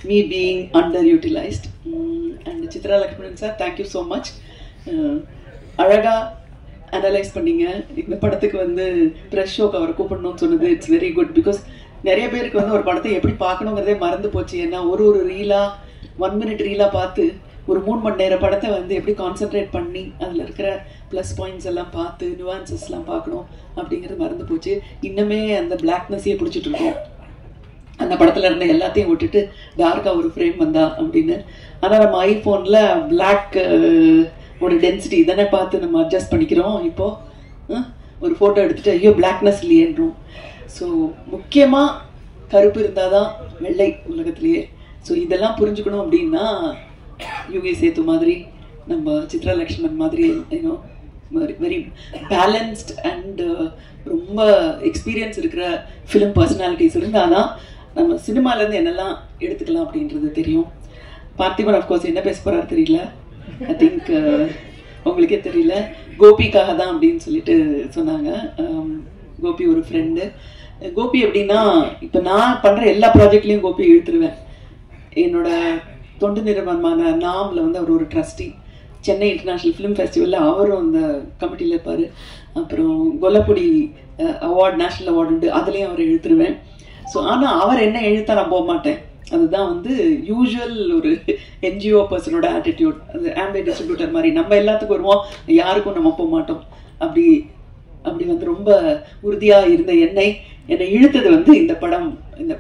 me being underutilized. And Chitra Lakshmanan sir, thank you so much. அழகாக அனலைஸ் பண்ணீங்க. இந்த படத்துக்கு வந்து ப்ரெஷ் ஷோக்கு அவரை கூப்பிடணும்னு சொன்னது இட்ஸ் வெரி குட். பிகாஸ் நிறைய பேருக்கு வந்து ஒரு படத்தை எப்படி பார்க்கணுங்கிறதே மறந்து போச்சு. ஏன்னா ஒரு ரீலாக 1 minute ரீலாக பார்த்து ஒரு 3 மணி நேர படத்தை வந்து எப்படி கான்சென்ட்ரேட் பண்ணி அதில் இருக்கிற ப்ளஸ் பாயிண்ட்ஸ் எல்லாம் பார்த்து நியூவான்சஸ்லாம் பார்க்கணும் அப்படிங்கிறது மறந்து போச்சு. இன்னுமே அந்த பிளாக்னஸையே பிடிச்சிட்டு இருக்கோம். அந்த படத்தில் இருந்த எல்லாத்தையும் விட்டுட்டு டார்க்காக ஒரு ஃப்ரேம் வந்தா அப்படின்னு. ஆனால் நம்ம ஐஃபோனில் பிளாக் ஒரு டென்சிட்டி தானே பார்த்து நம்ம அட்ஜஸ்ட் பண்ணிக்கிறோம். இப்போது ஒரு ஃபோட்டோ எடுத்துகிட்டு ஐயோ பிளாக்னஸ் இல்லையேன்றோம். ஸோ முக்கியமாக கருப்பு இருந்தால் தான் வெள்ளை உலகத்திலேயே. ஸோ இதெல்லாம் புரிஞ்சுக்கணும் அப்படின்னா யுகி சேத்து மாதிரி, நம்ம சித்ரா லக்ஷ்மன் மாதிரி யூனோ வெரி பேலன்ஸ்ட் அண்ட் ரொம்ப எக்ஸ்பீரியன்ஸ் இருக்கிற ஃபிலிம் பர்சனாலிட்டிஸ் இருந்தால் தான் நம்ம சினிமாலேருந்து என்னெல்லாம் எடுத்துக்கலாம் அப்படின்றது தெரியும். பார்த்திபன் ஆஃப்கோர்ஸ் என்ன பேச போகிறாரு தெரியல, ஐ திங்க் உங்களுக்கே தெரியல. கோபிக்காக தான் அப்படின்னு சொல்லிட்டு சொன்னாங்க. கோபி ஒரு ஃப்ரெண்டு. கோபி எப்படின்னா இப்போ நான் பண்ணுற எல்லா ப்ராஜெக்ட்லேயும் கோபி இழுத்துருவேன். என்னோட தொண்டு நிறுவனமான நாமில் வந்து அவர் ஒரு ட்ரஸ்டி. சென்னை இன்டர்நேஷ்னல் ஃபிலிம் ஃபெஸ்டிவலில் அவரும் அந்த கமிட்டியில் இருப்பார். அப்புறம் கொல்லப்பொடி அவார்டு, நேஷ்னல் அவார்டு உண்டு, அதுலேயும் அவரை இழுத்துருவேன். ஸோ ஆனால் அவர் என்ன இழுத்தா நான் போக மாட்டேன். அதுதான் வந்து யூஸ்வல் ஒரு என்ஜிஓ பர்சனோட ஆட்டிடியூட். அது ஆம்பே டிஸ்ட்ரிபியூட்டர் மாதிரி நம்ம எல்லாத்துக்கும் வருவோம், யாருக்கும் நம்ம போக மாட்டோம். அப்படி வந்து ரொம்ப உறுதியாக இருந்த என்னை இழுத்தது வந்து இந்த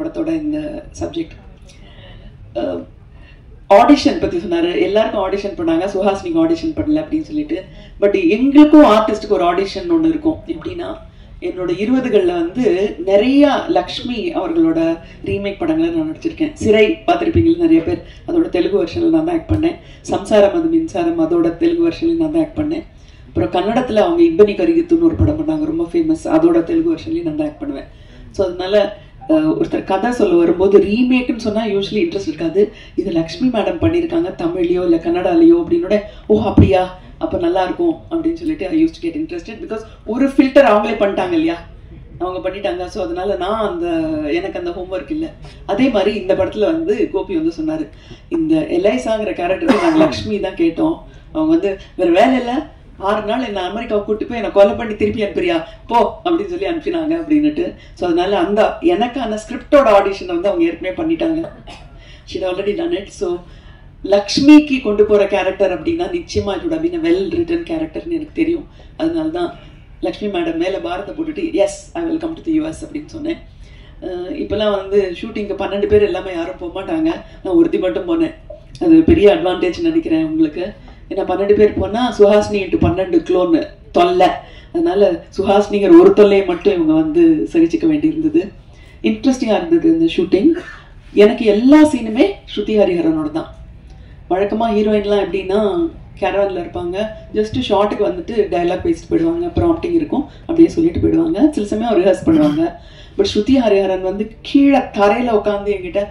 படத்தோட இந்த சப்ஜெக்ட். ஆடிஷன் பற்றி சொன்னார். எல்லாருக்கும் ஆடிஷன் பண்ணாங்க, சுஹாசினிக்கு ஆடிஷன் பண்ணல அப்படின்னு சொல்லிட்டு. பட் எங்களுக்கும் ஆர்டிஸ்டுக்கு ஒரு ஆடிஷன் ஒன்று இருக்கும். எப்படின்னா என்னோட 20களில் வந்து நிறைய லக்ஷ்மி அவர்களோட ரீமேக் படங்களை நான் நடிச்சிருக்கேன். சிறை பார்த்துருப்பீங்களா நிறைய பேர், அதோட தெலுங்கு வெர்ஷனில் நான் தான் ஆக்ட் பண்ணேன். சம்சாரம் அது மின்சாரம் அதோட தெலுங்கு வெர்ஷன்லையும் நான் தான் ஆக்ட் பண்ணேன். அப்புறம் கன்னடத்தில் அவங்க இப்பனி கரிகித்துன்னு ஒரு படம் பண்ணாங்க, ரொம்ப ஃபேமஸ், அதோட தெலுங்கு வெர்ஷன்லையும் நான் தான் ஆக்ட் பண்ணுவேன். ஸோ அதனால ஒருத்தர் கதை சொல்ல வரும்போது ரீமேக்குன்னு சொன்னால் யூஸ்வலி இன்ட்ரெஸ்ட் இருக்காது. இது லக்ஷ்மி மேடம் பண்ணியிருக்காங்க தமிழ்லையோ இல்லை கன்னடாலேயோ அப்படின்னோட ஓ அப்படியா அப்போ நல்லா இருக்கும் அப்படின்னு சொல்லிட்டு I use to get interested. Because ஒரு ஃபில்டர் அவங்களே பண்ணிட்டாங்க இல்லையா, அவங்க பண்ணிட்டாங்க. ஸோ அதனால நான் எனக்கு அந்த ஹோம்ஒர்க் இல்லை. அதே மாதிரி இந்த படத்தில் வந்து கோபி வந்து சொன்னார், இந்த எலைசாங்கிற கேரக்டருக்கு நாங்கள் லக்ஷ்மி தான் கேட்டோம். அவங்க வந்து வேறு வேலை இல்லை, 6 நாள் என்னை அமெரிக்காவை கூப்பிட்டு போய் என்னை கொலை பண்ணி திருப்பி அனுப்புறியா போ அப்படின்னு சொல்லி அனுப்பினாங்க அப்படின்னுட்டு. ஸோ அதனால அந்த எனக்கான ஸ்கிரிப்டோட ஆடிஷனை வந்து அவங்க ஏற்கனவே பண்ணிட்டாங்க. She already done it. So லக்ஷ்மிக்கு கொண்டு போகிற கேரக்டர் அப்படின்னா நிச்சயமாக இது would have been a well written கேரக்டர்னு எனக்கு தெரியும். அதனால தான் லக்ஷ்மி மேடம் மேலே பாரத்தை போட்டுட்டு yes I will come to the US அப்படின்னு சொன்னேன். இப்போல்லாம் வந்து ஷூட்டிங்க்கு 12 பேர் எல்லாமே யாரும் போக மாட்டாங்க, நான் ஒருத்தி மட்டும் போனேன். அது பெரிய அட்வான்டேஜ் நினைக்கிறேன் உங்களுக்கு. ஏன்னா 12 பேர் போனால் சுஹாசினி × 12 க்ளோன்னு தொல்லை. அதனால சுஹாசினிங்கிற ஒரு தொல்லையை மட்டும் இவங்க வந்து சகிச்சுக்க வேண்டியிருந்தது. இன்ட்ரெஸ்டிங்காக இருந்தது இந்த ஷூட்டிங். எனக்கு எல்லா சீனுமே ஸ்ருதி ஹரிஹரனோட தான். வழக்கமாக ஹீரோயின்லாம் எப்படின்னா கேரவனில் இருப்பாங்க, ஜஸ்ட்டு ஷார்ட்டுக்கு வந்துட்டு டைலாக் பேசிட்டு போயிடுவாங்க, ப்ராம்ப்டிங் இருக்கும், அப்படியே சொல்லிட்டு போயிடுவாங்க. சில சமயம் ரிஹர்ஸ் பண்ணுவாங்க. பட் ஸ்ருதி ஹரிஹரன் வந்து கீழே தரையில் உட்காந்து என்கிட்ட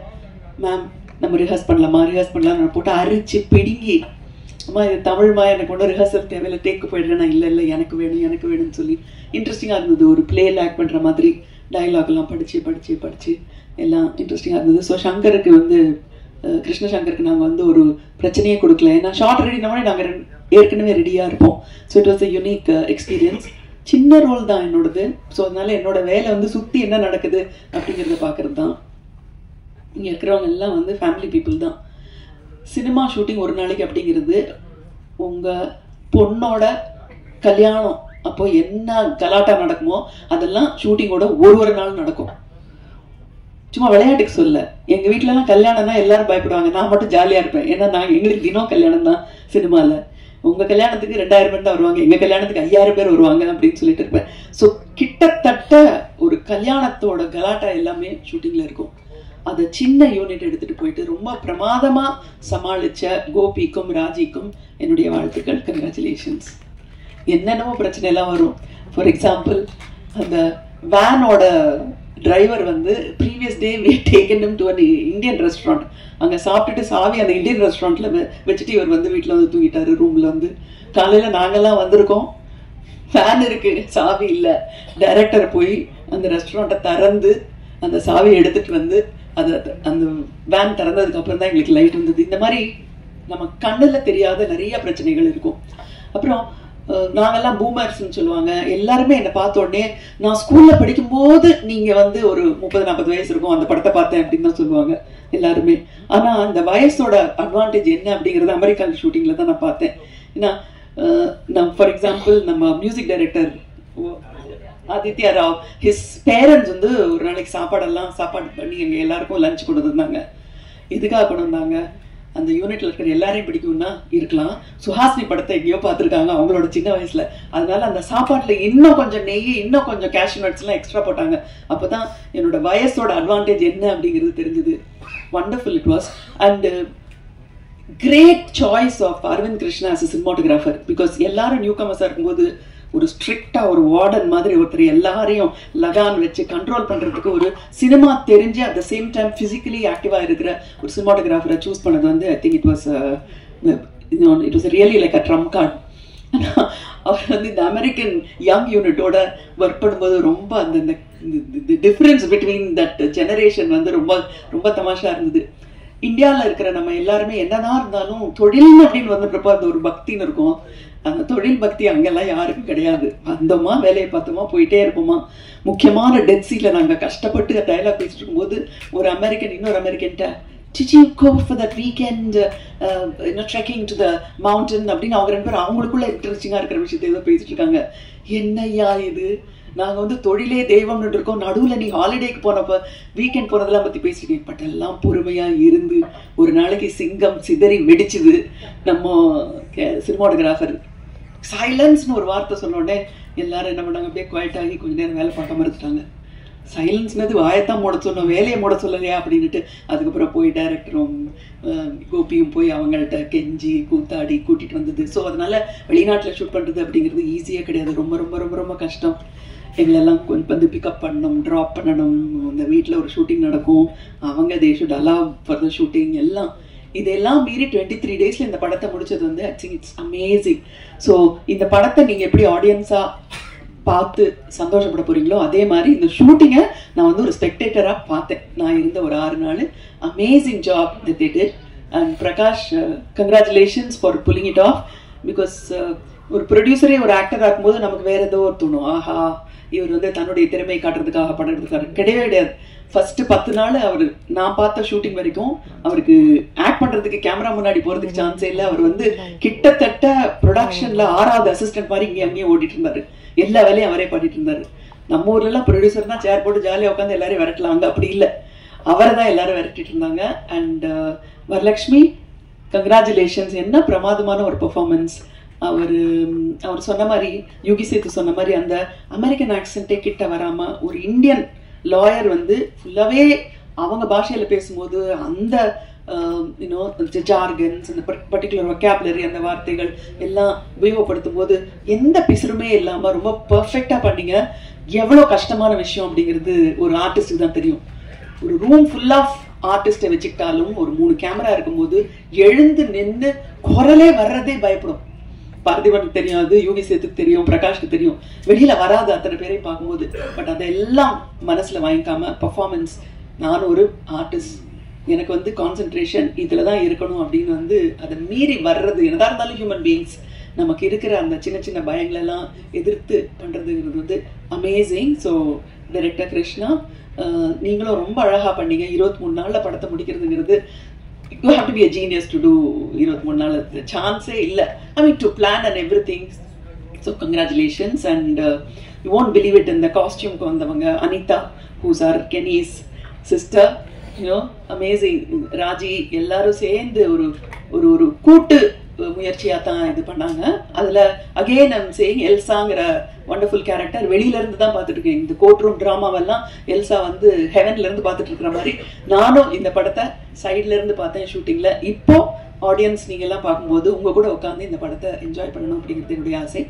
மேம் நம்ம ரிஹர்ஸ் பண்ணலாம்னு போட்டு அரிச்சு பிடுங்கி, அம்மா இது தமிழ்மா எனக்கு ஒன்றும் ரிஹர்சல் தேவையில்லை, டேக்கு போயிடுறேன் நான், இல்லை எனக்கு வேணும்னு சொல்லி இன்ட்ரெஸ்டிங்காக இருந்தது. ஒரு பிளேயில் ஆக்ட் பண்ணுற மாதிரி டைலாக்லாம் படித்து எல்லாம் இன்ட்ரெஸ்டிங்காக இருந்தது. ஸோ சங்கருக்கு வந்து கிருஷ்ணசங்கருக்கு நாங்கள் வந்து ஒரு பிரச்சனையே கொடுக்கல. ஏன்னா ஷார்ட் ரெடினாலே நாங்கள் ஏற்கனவே ரெடியாக இருப்போம். So it was a unique experience. சின்ன ரோல் தான் என்னோடது. ஸோ அதனால என்னோட வேலை வந்து சுற்றி என்ன நடக்குது அப்படிங்கிறத பார்க்குறது தான். இங்கே இருக்கிறவங்க எல்லாம் வந்து ஃபேமிலி பீப்புள் தான். சினிமா ஷூட்டிங் ஒரு நாளைக்கு அப்படிங்கிறது உங்கள் பொண்ணோட கல்யாணம் அப்போ என்ன கலாட்டா நடக்குமோ அதெல்லாம் ஷூட்டிங்கோட ஒரு நாள் நடக்கும். சும்மா விளையாட்டுக்கு சொல்ல, எங்கள் வீட்டிலலாம் கல்யாணம்னா எல்லாரும் பயப்படுவாங்க, நான் மட்டும் ஜாலியாக இருப்பேன். ஏன்னா எங்களுக்கு தினம் கல்யாணம் தான் சினிமாவில். உங்கள் கல்யாணத்துக்கு 2000 பேர் தான் வருவாங்க, எங்கள் கல்யாணத்துக்கு 5000 பேர் வருவாங்க அப்படின்னு சொல்லிட்டு இருப்பேன். ஸோ கிட்டத்தட்ட ஒரு கல்யாணத்தோட கலாட்டா எல்லாமே ஷூட்டிங்கில் இருக்கும். அதை சின்ன யூனிட் எடுத்துகிட்டு போயிட்டு ரொம்ப பிரமாதமாக சமாளித்த கோபிக்கும் ராஜிக்கும் என்னுடைய வாழ்த்துக்கள், கங்க்ராச்சுலேஷன்ஸ். என்னென்னமோ பிரச்சனைலாம் வரும். ஃபார் எக்ஸாம்பிள், அந்த வேனோட டிரைவர் வந்து previous day we taken him to an Indian restaurant. அங்கே சாப்பிட்டுட்டு சாவி அந்த இந்தியன் ரெஸ்டாரண்ட்டில் வச்சுட்டு இவர் வந்து வீட்டில் வந்து தூங்கிட்டாரு ரூமில் வந்து. காலையில் நாங்கள்லாம் வந்திருக்கோம், ஃபேன் இருக்குது, சாவி இல்லை. டைரக்டர் போய் அந்த ரெஸ்டாரண்ட்டை திறந்து அந்த சாவியை எடுத்துகிட்டு வந்து அந்த வேன் திறந்ததுக்கப்புறம் தான் எங்களுக்கு லைட் வந்தது. இந்த மாதிரி நம்ம கண்ணில் தெரியாத நிறைய பிரச்சனைகள் இருக்கும். அப்புறம் நாங்கெல்லாம் பூமர்ஸ்ன்னு சொல்லுவாங்க. எல்லாருமே என்னை பார்த்த உடனே நான் ஸ்கூலில் படிக்கும்போது நீங்கள் வந்து ஒரு 30-40 வயசு இருக்கும், அந்த படத்தை பார்த்தேன் அப்படின்னு தான் சொல்லுவாங்க எல்லாருமே. ஆனால் அந்த வயசோட அட்வான்டேஜ் என்ன அப்படிங்கிறது அமெரிக்கன் ஷூட்டிங்கில் தான் நான் பார்த்தேன். ஏன்னா ஃபார் எக்ஸாம்பிள் நம்ம music director Aditya Rao, his parents வந்து ஒரு நாளைக்கு சாப்பாடு பண்ணி எங்கள் எல்லாருக்கும் லஞ்ச் கொண்டு வந்தாங்க. எதுக்காக கொண்டு வந்தாங்க, அந்த யூனிட்ல இருக்கிற எல்லாரையும் பிடிக்கும்னா இருக்கலாம். சுஹாசினி படத்தை எங்கேயோ பார்த்துருக்காங்க அவங்களோட சின்ன வயசுல. அதனால அந்த சாப்பாட்டுல இன்னும் கொஞ்சம் நெய், இன்னும் கொஞ்சம் கேஷ்யூ நட்ஸ் எல்லாம் எக்ஸ்ட்ரா போட்டாங்க. அப்பதான் என்னோட வயசோட அட்வான்டேஜ் என்ன அப்படிங்கிறது தெரிஞ்சது. Wonderful it was. And great choice of Arvind Krishna as a cinematographer, because எல்லாரும் நியூ கமர்ஸா இருக்கும்போது ஒரு ஸ்ட்ரிக்டா ஒரு வார்டன் மாதிரி ஒருத்தர் எல்லாரையும் லகான் வச்சு கண்ட்ரோல் பண்றதுக்கு ஒரு சினிமா தெரிஞ்சு at the same time physically ஆக்டிவா இருக்கிற ஒரு சினிமாட்டோகிராஃபரை சூஸ் பண்ணது வந்து I think it was really like a trump card. அவர் வந்து இந்த அமெரிக்கன் யங் யூனிட்டோட ஒர்க் பண்ணும்போது ரொம்ப அந்த டிஃபரன்ஸ் பிட்வீன் தட் ஜெனரேஷன் வந்து ரொம்ப ரொம்ப தமாஷா இருந்தது. இந்தியாவில் இருக்கிற நம்ம எல்லாருமே என்னதான் இருந்தாலும் தொழில் அப்படின்னு வந்துட்டப்போ அந்த ஒரு பக்தின்னு இருக்கும். அந்த தொழில் பக்தி அங்கெல்லாம் யாருக்கும் கிடையாது. வந்தோமா வேலையை பார்த்தோமா போயிட்டே இருப்போமா. முக்கியமான டெத் சீட்ல நாங்கள் கஷ்டப்பட்டு டைலாக் பேசிட்டு இருக்கும்போது ஒரு அமெரிக்கன் இன்னொரு அமெரிக்கன்ட்ட did you go for that weekend trekking to the mountain அப்படின்னு அவங்க 2 பேரும் அவங்களுக்குள்ள இன்ட்ரெஸ்டிங்கா இருக்கிற விஷயத்தை ஏதோ பேசிட்டு இருக்காங்க. என்னையா இது, நாங்க வந்து தொழிலே தெய்வம்னு இருக்கோம், நடுவுல நீ ஹாலிடேக்கு போனப்ப வீக்கெண்ட் போனதெல்லாம் பத்தி பேசிருக்கேன். பட் எல்லாம் பொறுமையா இருந்து ஒரு நாளைக்கு சிங்கம் சிதறி வெடிச்சுது. நம்ம சினிமாட்டோகிராஃபர் சைலன்ஸ்னு ஒரு வார்த்தை சொன்னோடனே எல்லாரும் என்ன பண்ணாங்க, அப்படியே குவைட் ஆகி கொஞ்ச நேரம் வேலை பார்க்க மறுத்துட்டாங்க. சைலன்ஸ்னது வாயத்தான் மூட சொன்னோம், வேலையை மூட சொல்லலையா அப்படின்ட்டு. அதுக்கப்புறம் போய் டைரக்டரும் கோபியும் போய் அவங்கள்ட்ட கெஞ்சி கூத்தாடி கூட்டிட்டு வந்தது. ஸோ அதனால வெளிநாட்டில் ஷூட் பண்ணுறது அப்படிங்கிறது ஈஸியாக கிடையாது. ரொம்ப ரொம்ப ரொம்ப ரொம்ப கஷ்டம். எங்களெல்லாம் வந்து பிக்கப் பண்ணணும், ட்ராப் பண்ணணும். இந்த வீட்டில் ஒரு ஷூட்டிங் நடக்கும், அவங்க they should allow for the shooting எல்லாம். இதெல்லாம் மீறி 23 daysல இந்த படத்தை முடிச்சது வந்து I think it's amazing. So இந்த படத்தை நீங்கள் எப்படி ஆடியன்ஸாக பார்த்து சந்தோஷப்பட போறீங்களோ அதே மாதிரி இந்த ஷூட்டிங்கை நான் வந்து ஒரு ஸ்பெக்டேட்டரா பார்த்தேன். நான் இருந்த ஒரு 6 நாள். Amazing job that they did. And Prakash, congratulations for pulling it off. Because ஒரு ப்ரொடியூசரே ஒரு ஆக்டரா இருக்கும்போது நமக்கு வேற ஏதோ ஒரு தோணும், ஆஹா இவர் வந்து தன்னுடைய திறமையை காட்டுறதுக்காக படுறதுக்காக கிடையவே கிடையாது. ஃபர்ஸ்ட் 10 நாள் அவர் நான் பார்த்த ஷூட்டிங் வரைக்கும் அவருக்கு ஆக்ட் பண்றதுக்கு கேமரா முன்னாடி போறதுக்கு சான்ஸே இல்லை. அவர் வந்து கிட்டத்தட்ட ப்ரொடக்ஷன்ல 6வது அசிஸ்டன்ட் மாதிரி இங்கே அங்கேயே ஓடிட்டு இருந்தாரு. எல்லா வேலையும் அவரே பண்ணிட்டு இருந்தாரு. நம்ம ஊர்ல எல்லாம் ப்ரொடியூசர் தான் சேர் போட்டு ஜாலியாக உட்காந்து எல்லாரையும் விரட்டலாம், அங்க அப்படி இல்லை, அவரை தான் எல்லாரும் விரட்டிட்டு இருந்தாங்க. And Varalakshmi, congratulations. என்ன பிரமாதமான ஒரு பெர்ஃபார்மன்ஸ். அவர் சொன்ன மாதிரி, யோகி சேத்து சொன்ன மாதிரி அந்த அமெரிக்கன் ஆக்சென்ட்டே கிட்ட வராம ஒரு இந்தியன் லாயர் வந்து ஃபுல்லாவே அவங்க பாஷையில பேசும்போது அந்த ஜார்கன்ஸ், அந்த பர்டிகுலர் வொக்காபுலரி, அந்த வார்த்தைகள் எல்லாம் உபயோகப்படுத்தும் போது எந்த பிசுறுமே இல்லாம ரொம்ப பெர்ஃபெக்டா பண்ணீங்க. எவ்வளவு கஷ்டமான விஷயம் அப்படிங்கிறது ஒரு ஆர்டிஸ்டுக்கு தான் தெரியும். ஒரு ரூம் ஃபுல் ஆஃப் ஆர்டிஸ்டை வச்சுக்கிட்டாலும் ஒரு 3 கேமரா இருக்கும்போது எழுந்து நின்று குரலே வர்றதே பயப்படும். பார்த்திபனுக்கு தெரியும், அது யோகி சேத்துக்கு தெரியும், பிரகாஷ்க்கு தெரியும், வெளியில வராது அத்தனை பேரையும் பார்க்கும்போது. பட் அதெல்லாம் மனசுல வாங்கிக்காம பர்ஃபார்மன்ஸ், நான் ஒரு ஆர்டிஸ்ட், எனக்கு வந்து கான்சென்ட்ரேஷன் இதுல தான் இருக்கணும் அப்படின்னு வந்து அதை மீறி வர்றது. என்னதான் இருந்தாலும் ஹியூமன் பீயிங்ஸ், நமக்கு இருக்கிற அந்த சின்ன சின்ன பயங்களெல்லாம் எதிர்த்து பண்றதுங்கிறது வந்து அமேசிங். ஸோ டைரக்டர் கிருஷ்ணா, நீங்களும் ரொம்ப அழகா பண்ணீங்க. 23 நாள்ல படத்தை முடிக்கிறதுங்கிறது, you have to be a genius to do 23 நாள். சான்ஸே இல்லை. I mean to plan and everything. So congratulations. And you won't believe it, in the costume க்கு வந்தவங்க Anitha, who's our Kenny's sister, amazing. Raji எல்லாரும் சேர்ந்து ஒரு ஒரு கூட்டு முயற்சியா தான் இது பண்ணாங்க. அதுல அகெயின் ஐம் சேயிங், எல்சாங்கிற வண்டர்ஃபுல் கேரக்டர் வெளியில இருந்து தான் பார்த்துட்டு இருக்கேன். இந்த கோர்ட் ரூம் டிராமாவெல்லாம் எல்சா வந்து ஹெவன்ல இருந்து பார்த்துட்டு இருக்கிற மாதிரி நானும் இந்த படத்தை சைட்ல இருந்து பார்த்தேன் ஷூட்டிங்ல. இப்போ ஆடியன்ஸ் நீங்க எல்லாம் பார்க்கும்போது உங்க கூட உட்காந்து இந்த படத்தை என்ஜாய் பண்ணணும் அப்படிங்கிறது என்னுடைய ஆசை.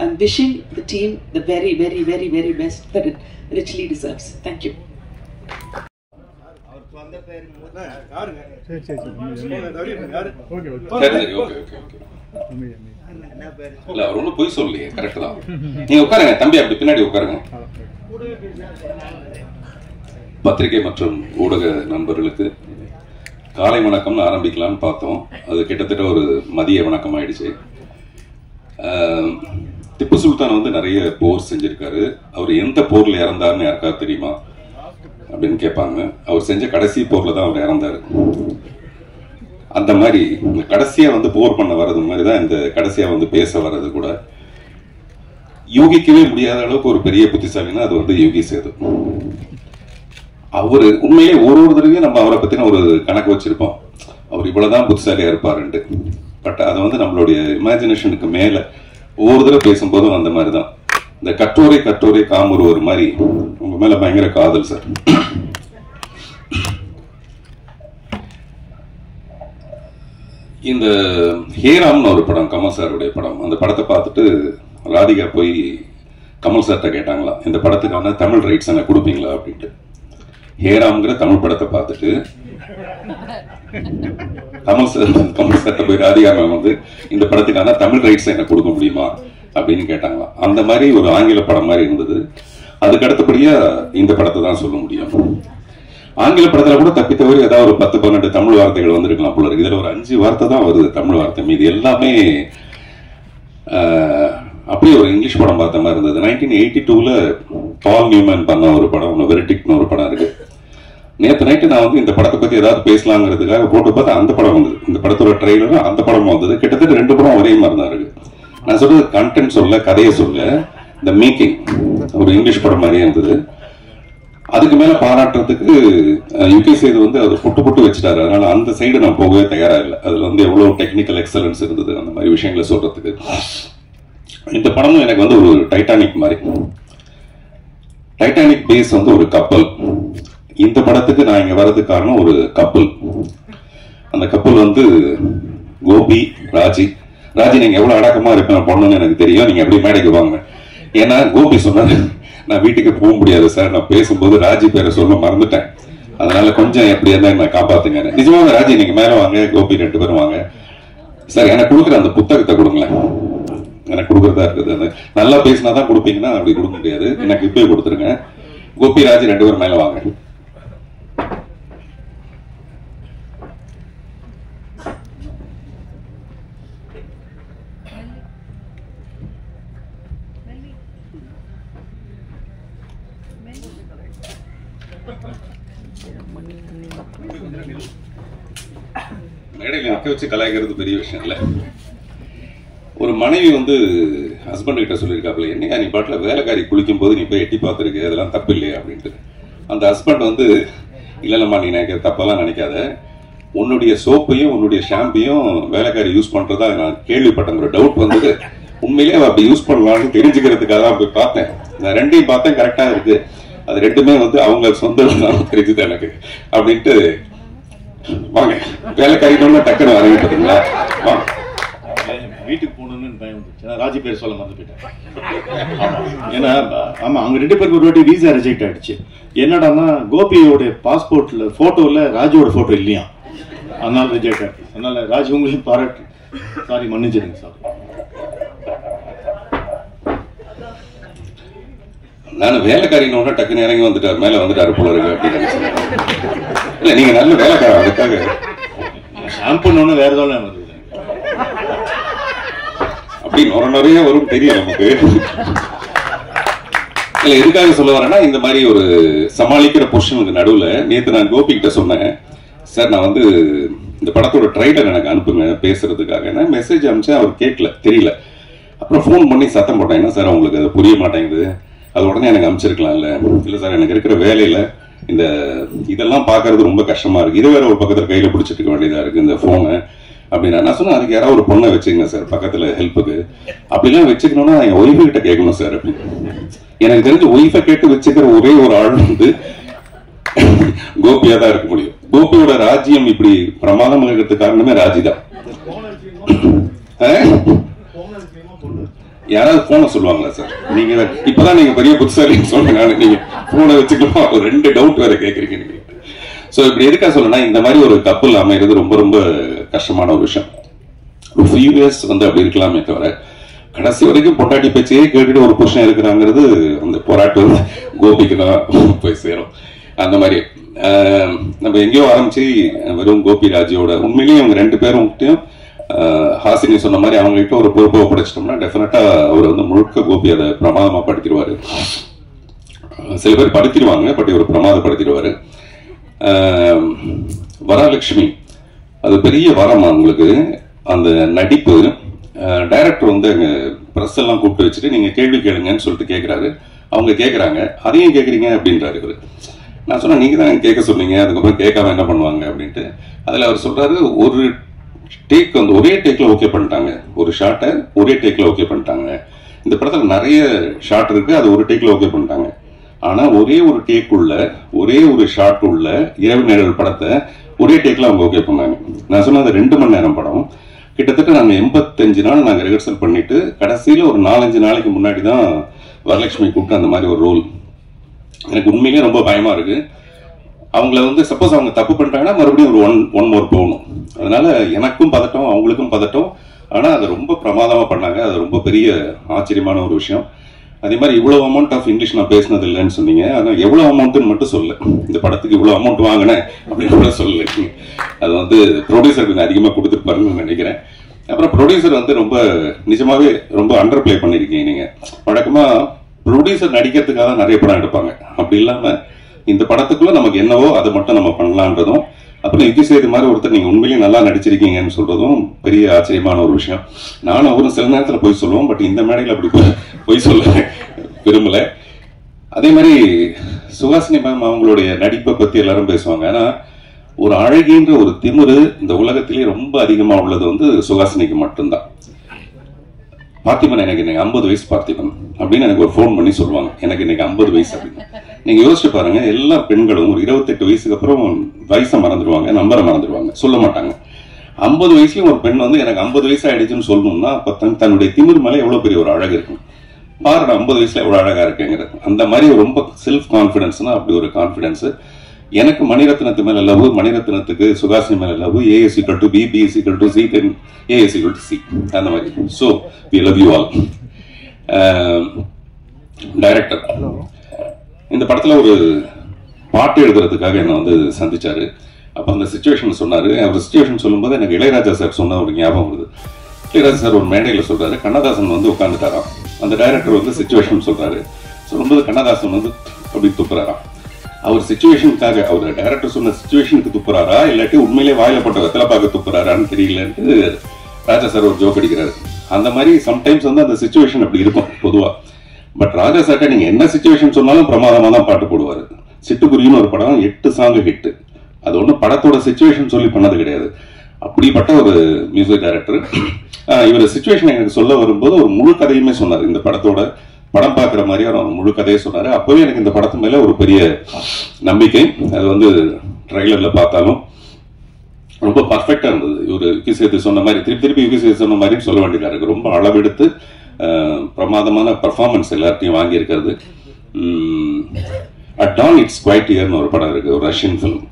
I'm wishing the team the very very very very best that it richly deserves. Thank you. இல்ல அவர் ஒன்றும் பொய் சொல்லலையே, கரெக்ட் தான். நீங்க உட்காருங்க தம்பி, அப்படி பின்னாடி உட்காருங்க. பத்திரிகை மற்றும் ஊடக நண்பர்களுக்கு காலை வணக்கம்னு ஆரம்பிக்கலாம்னு பார்த்தோம். அது கிட்டத்தட்ட ஒரு மதிய வணக்கம் ஆயிடுச்சு. திப்பு சுல்தான் வந்து நிறைய போர் செஞ்சிருக்காரு. அவர் எந்த போர்ல இறந்தாருன்னு யாருக்காவது தெரியுமா அப்படின்னு கேட்பாங்க. அவர் செஞ்ச கடைசி போர்ல தான் அவர் இறந்தாரு. அந்த மாதிரி கடைசியா வந்து போர் பண்ண வர்றது மாதிரி தான் இந்த கடைசியா வந்து பேச வர்றது கூட. யூகிக்கவே முடியாத அளவுக்கு ஒரு பெரிய புத்திசாலினா அது வந்து யோகி சேது. அவரு உண்மையிலே ஒரு தடவையும் நம்ம அவரை பத்தின ஒரு கணக்கு வச்சிருப்போம். அவர் இவ்வளவுதான் புத்திசாலியா இருப்பாருன்ட்டு. பட் அதை வந்து நம்மளுடைய இமேஜினேஷனுக்கு மேல ஒவ்வொரு தடவை பேசும்போதும் அந்த மாதிரி தான். இந்த கற்றோரை காமூர் ஒரு மாதிரி உங்க மேல பயங்கர காதல் சார். இந்த ஹேராம்னு ஒரு படம், கமல் சாருடைய படம். அந்த படத்தை பார்த்துட்டு ராதிகா போய் கமல் சார்கிட்ட கேட்டாங்களாம், இந்த படத்துக்கான தமிழ் ரைட்ஸ் எனக்கு கொடுப்பீங்களா அப்படின்ட்டு. ஹேராம்ங்கிற தமிழ் படத்தை பார்த்துட்டு கமல் சார்கிட்ட போய் ராதிகா மேம் வந்து இந்த படத்துக்கான தமிழ் ரைட்ஸ் எனக்கு கொடுக்க முடியுமா அப்படின்னு கேட்டாங்களாம். அந்த மாதிரி ஒரு ஆங்கில படம் மாதிரி இருந்தது. அதுக்கு அடுத்தபடியா இந்த படத்தை தான் சொல்ல முடியும். ஆங்கில படத்துல கூட தப்பி தவறி ஏதாவது ஒரு 10-12 தமிழ் வார்த்தைகள் வந்திருக்கலாம் போல இருக்கு. இதுல ஒரு 5 வார்த்தை தான் வருது தமிழ் வார்த்தை. மீது எல்லாமே அப்படியே ஒரு இங்கிலீஷ் படம் பார்த்த மாதிரி இருந்தது. 1982ல பால் நியூமன் பண்ண ஒரு படம், வெரிடிக்ட்னு ஒரு படம் இருக்கு. நேற்று நைட்டு நான் வந்து இந்த படத்தை பத்தி ஏதாவது பேசலாங்கிறதுக்காக போட்டு பார்த்தா அந்த படம் வந்தது. இந்த படத்தோட ட்ரெய்லரும் அந்த படம் வந்தது. கிட்டத்தட்ட 2 படம் ஒரே மாதிரி தான் இருக்கு. நான் சொல்றது கண்டென்ட் சொல்ல, கதையை சொல்ல, இந்த மேக்கிங் ஒரு இங்கிலீஷ் படம் மாதிரியே இருந்தது. அதுக்கு மேல பாராட்டுறதுக்கு யுகே சேது வந்து அதை புட்டு வச்சுட்டாரு. அதனால அந்த சைடு நான் போகவே தயாரா இல்லை. அதுல வந்து எவ்வளவு டெக்னிக்கல் எக்ஸலன்ஸ் இருந்தது அந்த மாதிரி விஷயங்களை சொல்றதுக்கு. இந்த படமும் எனக்கு வந்து ஒரு டைட்டானிக் மாதிரி. டைட்டானிக் பேஸ் வந்து ஒரு கப்பல். இந்த படத்துக்கு நான் இங்க வர்றதுக்கு காரணம் ஒரு கப்பல். அந்த கப்பல் வந்து கோபி, ராஜி. நீங்க எவ்வளவு அடக்கமா இருப்பேன் பொண்ணுன்னு எனக்கு தெரியும், நீங்க எப்படி மேடைக்கு வாங்க. ஏன்னா கோபி சொன்னாரு, நான் வீட்டுக்கு போக முடியாது சார், நான் பேசும்போது ராஜி பேரை சொல்ல மறந்துட்டேன், அதனால கொஞ்சம் எப்படி இருந்தா நான் காப்பாத்துங்க. நிஜமாக ராஜி நீங்க மேல வாங்க, கோபி 2 பேரும் வாங்க. சார் எனக்கு கொடுக்குற அந்த புத்தகத்தை கொடுங்களேன், எனக்கு கொடுக்குறதா இருக்குது. அந்த நல்லா பேசினாதான் கொடுப்பீங்கன்னா அப்படி கொடுக்க முடியாது, எனக்கு இப்பவே கொடுத்துருங்க. கோபி, ராஜி 2 பேரும் மேல வாங்க. மேடையில் நிற்க வச்சு கலாய்க்கிறது பெரிய விஷயம் இல்லை. ஒரு மனைவி வந்து ஹஸ்பண்ட் கிட்ட சொல்லியிருக்காப்புல, என்னையா நீ பாட்டில் வேலைக்காரி குளிக்கும் போது நீ போய் எட்டி பார்த்துருக்க, அதெல்லாம் தப்பு இல்லையா அப்படின்ட்டு. அந்த ஹஸ்பண்ட் வந்து இல்லைல்லம்மா நீ நினைக்கிற தப்பெல்லாம் நினைக்காத, உன்னுடைய சோப்பையும் உன்னுடைய ஷாம்பையும் வேலைக்காரி யூஸ் பண்றதா நான் கேள்விப்பட்டேன். ஒரு டவுட் வந்தது, உண்மையிலேயே அப்படி யூஸ் பண்ணலாம்னு தெரிஞ்சுக்கிறதுக்காக தான் போய் பார்த்தேன். நான் 2யும் பார்த்தேன், கரெக்டா இருக்கு. அது 2மே வந்து அவங்க சொந்தம் தெரிஞ்சுது எனக்கு அப்படின்ட்டு. வாங்க வேலைக்காரிட்டோம்னா டக்குன்னு வரவே பார்த்தீங்களா. வீட்டுக்கு போகணும்னு பயம் வந்துச்சு. ராஜி பேர் சொல்ல மறந்து போயிட்டேன். ஏன்னா ஆமா அவங்க 2 பேருக்கு ஒரு வாட்டி வீசா ரிஜெக்ட் ஆயிடுச்சு. என்னடான்னா கோபியோட பாஸ்போர்ட்ல போட்டோல ராஜியோட போட்டோ இல்லையா, அதனால ரிஜெக்ட் ஆயிடுச்சு. அதனால ராஜி உங்களையும் பாராட்டு, சாரி மன்னிச்சிருங்க சார். நான் வேலைக்காரின்னு டக்குன்னு இறங்கி வந்துட்டாரு, மேல வந்துட்டாரு போல இருக்கு அப்படின்னு. இல்ல நீங்க நல்ல வேலைக்காரன், அதுக்காக ஷாம்புன்னு வேற ஏதாவது வந்தது அப்படி நிறைய வரும் தெரியும் நமக்கு. இல்ல எதுக்காக சொல்ல வரேன்னா, இந்த மாதிரி ஒரு சமாளிக்கிற பொசிஷனுக்கு நடுவுல நேற்று நான் கோபி கிட்ட சொன்னேன், சார் நான் வந்து இந்த படத்தோட ட்ரைலர் எனக்கு அனுப்புங்க பேசுறதுக்காக. நான் மெசேஜ் அனுப்பிச்சேன், அவர் கேட்கல, தெரியல. அப்புறம் ஃபோன் பண்ணி சத்தம் போட்டேன், என்ன சார் உங்களுக்கு அது புரிய மாட்டேங்குது, அது உடனே எனக்கு அனுப்பிச்சிருக்கலாம்ல. இல்ல சார் எனக்கு இருக்கிற வேலையில இந்த இதெல்லாம் பாக்குறது ரொம்ப கஷ்டமா இருக்கு, இது வேற ஒரு பக்கத்துல கையில பிடிச்சிட்டு இருக்க வேண்டியதா இருக்கு இந்த போனை அப்படின்னா. நான் சொன்னேன், அதுக்கு யாராவது ஒரு பொண்ணை வச்சுக்கங்க சார் பக்கத்துல ஹெல்ப்புக்கு. அப்படிலாம் வச்சுக்கணும்னா என் ஒய்ஃபு கிட்ட கேட்கணும் சார் அப்படின்னு. எனக்கு தெரிஞ்சு ஒய்ஃபை கேட்டு வச்சுக்கிற ஒரே ஒரு ஆள் வந்து கோபியா தான் இருக்க முடியும். கோபியோட ராஜ்யம் இப்படி பிரமாதம் இருக்கிறதுக்கு காரணமே ராஜி தான். யாராவது போனை சொல்லுவாங்களா சார்? நீங்க இப்பதான் நீங்க பெரிய புத்திசாலின்னு சொல்லுங்க, நீங்க போனை வச்சுக்கலாம். ஒரு 2 டவுட் வேற கேட்கறீங்க நீங்க. சோ இப்படி எதுக்கா சொல்லணும்னா, இந்த மாதிரி ஒரு கப்பல் அமைகிறது ரொம்ப ரொம்ப கஷ்டமான ஒரு விஷயம். ஒரு ஃபியூ இயர்ஸ் வந்து அப்படி இருக்கலாமே தவிர, கடைசி வரைக்கும் பொண்டாட்டி பேச்சையே கேட்டுட்டு ஒரு புருஷன் இருக்கிறாங்கிறது அந்த போராட்டம் கோபிக்கு தான் போய் சேரும். அந்த மாதிரி நம்ம எங்கேயோ ஆரம்பிச்சு வெறும் கோபி ராஜியோட உண்மையிலேயே அவங்க 2 பேரும் ஹாசினி சொன்ன மாதிரி அவங்க கிட்ட ஒரு பொறுப்பை ஒப்படைச்சிட்டோம்னா டெஃபினட்டா அவர் வந்து முழுக்க கோபி அதை பிரமாதமா படுத்திடுவாரு. சில பேர் படுத்திடுவாங்க, பட் இவர் பிரமாதப்படுத்திடுவாரு. வரலட்சுமி அது பெரிய வரம் அவங்களுக்கு. அந்த நடிப்பு டைரக்டர் வந்து அங்க பிரஸ் எல்லாம் கூப்பிட்டு வச்சுட்டு நீங்க கேள்வி கேளுங்கன்னு சொல்லிட்டு கேட்கிறாரு. அவங்க கேட்கறாங்க, அதையும் கேட்கறீங்க அப்படின்றாரு இவரு. நான் சொன்னேன், நீங்கள் தான் கேட்க சொன்னீங்க, அதுக்கப்புறம் கேட்காம என்ன பண்ணுவாங்க அப்படின்ட்டு. அதில் அவர் சொல்கிறாரு, ஒரு டேக் வந்து ஒரே டேக்கில் ஓகே பண்ணிட்டாங்க, ஒரு ஷாட்டை ஒரே டேக்கில் ஓகே பண்ணிட்டாங்க. இந்த படத்தில் நிறைய ஷாட் இருக்குது, அது ஒரு டேக்கில் ஓகே பண்ணிட்டாங்க. ஆனால் ஒரே ஒரு டேக் உள்ள, ஒரே ஒரு ஷாட் உள்ள இரவு நேரல் படத்தை ஒரே டேக்கில் அவங்க ஓகே பண்ணாங்க. நான் சொன்ன அது 2 மணி நேரம் படம். கிட்டத்தட்ட நாங்கள் 85 நாள் நாங்கள் ரிஹர்சல் பண்ணிட்டு கடைசியில் ஒரு 4-5 நாளைக்கு முன்னாடி தான் வரலட்சுமி கூப்பிட்டு அந்த மாதிரி ஒரு ரோல். எனக்கு உண்மையிலேயே ரொம்ப பயமா இருக்கு. அவங்கள வந்து சப்போஸ் அவங்க தப்பு பண்ணிட்டாங்கன்னா மறுபடியும் ஒரு ஒன் மோர் போகணும். அதனால எனக்கும் பதட்டம், அவங்களுக்கும் பதட்டம். ஆனால் அதை ரொம்ப பிரமாதமாக பண்ணாங்க. அது ரொம்ப பெரிய ஆச்சரியமான ஒரு விஷயம். அதே மாதிரி இவ்வளோ அமௌண்ட் ஆஃப் இங்கிலீஷ் நான் பேசினது இல்லைன்னு சொன்னீங்க. ஆனால் எவ்வளோ அமௌண்ட்டுன்னு மட்டும் சொல்ல, இந்த படத்துக்கு இவ்வளோ அமௌண்ட் வாங்கினேன் அப்படின்னு கூட சொல்லலை. அது வந்து ப்ரொடியூசர் கொஞ்சம் அதிகமாக கொடுத்துருப்பாருன்னு நினைக்கிறேன். அப்புறம் ப்ரொடியூசர் வந்து ரொம்ப நிஜமாவே ரொம்ப அண்டர் பிளே பண்ணியிருக்கீங்க. நீங்கள் வழக்கமாக ப்ரொடியூசர் நடிக்கிறதுக்காக தான் நிறைய படம் எடுப்பாங்க. அப்படி இல்லாமல் இந்த படத்துக்குள்ள நமக்கு என்னவோ அதை மட்டும் நம்ம பண்ணலான்றதும், அப்புறம் யுகி சேது மாதிரி ஒருத்தர் நீங்கள் உண்மையிலேயே நல்லா நடிச்சிருக்கீங்கன்னு சொல்றதும் பெரிய ஆச்சரியமான ஒரு விஷயம். நானும் அவரும் சில நேரத்தில் போய் சொல்லுவோம், பட் இந்த மேடையில் அப்படி போய் சொல்ல விரும்பல. அதே மாதிரி சுஹாசினி மேம் அவங்களுடைய நடிப்பை பற்றி எல்லாரும் பேசுவாங்க. ஆனால் ஒரு அழகின்ற ஒரு திமிரு இந்த உலகத்திலேயே ரொம்ப அதிகமாக உள்ளது வந்து சுஹாசினிக்கு மட்டும்தான். பார்த்திபன், எனக்கு இன்னைக்கு 50 வயசு பார்த்திபன் அப்படின்னு எனக்கு ஒரு ஃபோன் பண்ணி சொல்லுவாங்க, எனக்கு இன்னைக்கு 50 வயசு அப்படின்னு. நீங்க யோசிச்சு பாருங்க, எல்லா பெண்களும் ஒரு 28 வயசுக்கு அப்புறம் வயசை மறந்துடுவாங்க, நம்பரை மறந்துடுவாங்க, சொல்ல மாட்டாங்க. 50 வயசுலயும் ஒரு பெண் வந்து எனக்கு 50 வயசு ஆயிடுச்சுன்னு சொல்லணும்னா அப்ப தன்னுடைய திமிர் மேலே எவ்வளவு பெரிய ஒரு அழகு இருக்கும் பாரு. 50 வயசுல எவ்வளவு அழகா இருக்குங்கிறது அந்த மாதிரி ரொம்ப செல்ஃப் கான்பிடன்ஸ்னா அப்படி ஒரு கான்பிடன்ஸ். எனக்கு மணிரத்னத்து மேல லவ், மணிரத்னத்துக்கு சுஹாசினி மேல love. A = B, B = C, then A = C, அந்த மாதிரி. So we love you all. Director இந்த படத்துல ஒரு பாட்டு எழுதுறதுக்காக என்ன வந்து சந்திச்சாரு. அப்ப அந்த சிச்சுவேஷன் சொன்னாரு. அவர் சிச்சுவேஷன் சொல்லும்போது எனக்கு இளையராஜா சார் சொன்ன ஒரு ஞாபகம் வருது. இளையராஜா சார் ஒரு மேடையில் சொல்றாரு, கண்ணதாசன் வந்து உட்காந்துட்டாராம். அந்த டைரக்டர் வந்து சிச்சுவேஷன் சொல்றாரு. சொல்லும்போது கண்ணதாசன் வந்து அப்படி துப்புறாராம். அவர் சிச்சுவேஷனுக்காக, அவர் டைரக்டர் சொன்ன சிச்சுவேஷனுக்கு துப்புறாரா இல்லாட்டி உண்மையிலே வாயில போட்ட வெத்தலை பார்க்க துப்புறாரான்னு தெரியலன்ட்டு ராஜா சார் ஒரு ஜோக் அடிக்கிறாரு. அந்த மாதிரி சம்டைம்ஸ் வந்து அந்த சிச்சுவேஷன் அப்படி இருக்கும் பொதுவா. பட் ராஜா சார்ட்ட நீங்க என்ன சிச்சுவேஷன் சொன்னாலும் பிரமாதமா தான் பாட்டு போடுவாரு. சிட்டுக்குருவின்னு ஒரு படம் 8 சாங் ஹிட். அது ஒன்றும் படத்தோட சிச்சுவேஷன் சொல்லி பண்ணது கிடையாது. அப்படிப்பட்ட ஒரு மியூசிக் டைரக்டர். இவர் சிச்சுவேஷன் எனக்கு சொல்ல வரும்போது ஒரு முழு கதையுமே சொன்னார். இந்த படத்தோட படம் பார்க்குற மாதிரி அவர் முழு கதையை சொன்னார். அப்பவே எனக்கு இந்த படத்து மேல ஒரு பெரிய நம்பிக்கை. அது வந்து ட்ரைலர்ல பார்த்தாலும் ரொம்ப பர்ஃபெக்டா இருந்தது. இவர் யுகி சேது சொன்ன மாதிரி திருப்பி யுகி சேது சொன்ன மாதிரி சொல்ல வேண்டியதா ரொம்ப அளவெடுத்து பிரமாதமான பர்ஃபார்மன்ஸ் எல்லார்ட்டையும் வாங்கியிருக்கிறது. அட் டான் இட்ஸ் குவைட் இயர்னு ஒரு படம் இருக்கு, ஒரு ரஷ்யன் ஃபிலிம்.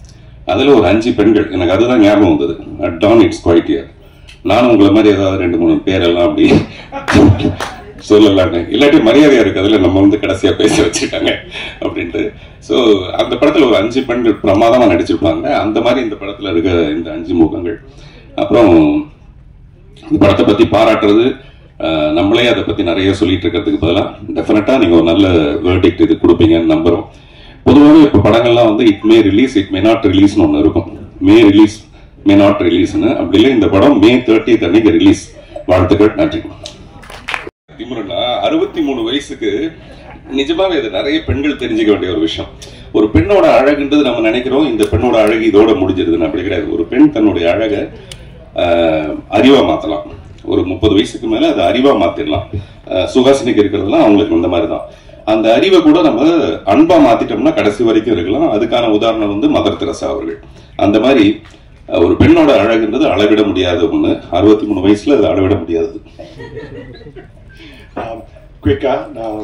அதுல ஒரு 5 பெண்கள், எனக்கு அதுதான் ஞாபகம் வந்தது. At dawn it's quiet here. நானும் உங்களை மாதிரி ஏதாவது 2-3 பேரெல்லாம் அப்படி சொல்லலான்னு, இல்லாட்டி மரியாதையா இருக்கு அதுல நம்ம வந்து கடைசியா பேச வச்சிருக்காங்க அப்படின்ட்டு. ஸோ அந்த படத்துல ஒரு 5 பெண்கள் பிரமாதமா நடிச்சிருப்பாங்க. அந்த மாதிரி இந்த படத்துல இருக்க இந்த 5 முகங்கள். அப்புறம் இந்த படத்தை பத்தி பாராட்டுறது, நம்மளே அதை பத்தி நிறைய சொல்லிட்டு இருக்கிறதுக்கு பதிலாக டெஃபினட்டா நீங்க ஒரு நல்ல வேர்டிக்ட் இது கொடுப்பீங்கன்னு நம்புறோம். பொதுவாகவே இப்போ படங்கள்லாம் வந்து it may release, it may not ரிலீஸ்னு ஒன்று இருக்கும். மே ரிலீஸ், மே நாட் ரிலீஸ்னு. அப்படி இல்லை, இந்த படம் May 30 அன்னைக்கு ரிலீஸ். வாழ்த்துக்கள், நன்றி. திமுறனா 63 வயசுக்கு நிஜமாவே இது நிறைய பெண்கள் தெரிஞ்சுக்க வேண்டிய ஒரு விஷயம். ஒரு பெண்ணோட அழகுன்றது நம்ம நினைக்கிறோம் இந்த பெண்ணோட அழகு இதோட முடிஞ்சிருதுன்னு, அப்படி கிடையாது. ஒரு பெண் தன்னுடைய அழகை அறிவா மாத்தலாம். ஒரு 30 வயசுக்கு மேல அதை அறிவா மாத்திடலாம். சுஹாசினிக்கு இருக்கிறதுலாம் அவங்களுக்கு இந்த மாதிரி தான். அந்த அறிவை கூட நம்ம அன்பா மாத்திட்டோம்னா கடைசி வரைக்கும் இருக்கலாம். அதுக்கான உதாரணம் வந்து மதர் தெரசா அவர்கள். அந்த மாதிரி ஒரு பெண்ணோட அழகுன்றது அளவிட முடியாத ஒண்ணு. 63 வயசுல அது அளவிட முடியாது. குயிக்கா நான்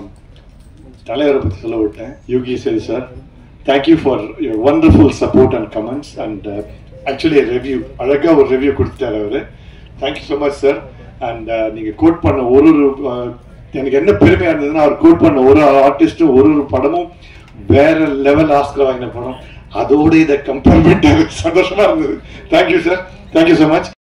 தலைவரை பற்றி சொல்ல விட்டேன். Yogi Sethu sir, thank you for your wonderful support and comments and actually review அழகாக ஒரு ரிவ்யூ கொடுத்துட்டார் அவர். Thank you so much sir. And நீங்கள் கோட் பண்ண ஒரு எனக்கு என்ன பெருமையாக இருந்ததுன்னா, அவர் கோட் பண்ண ஒரு ஆர்டிஸ்ட்டும் ஒரு படமும் வேற லெவல் ஆஸ்கர் வாங்கின படம். அதோட இதை கம்பேர் பண்ணிட்டு சந்தோஷமா இருந்தது. Thank you sir, thank you so much.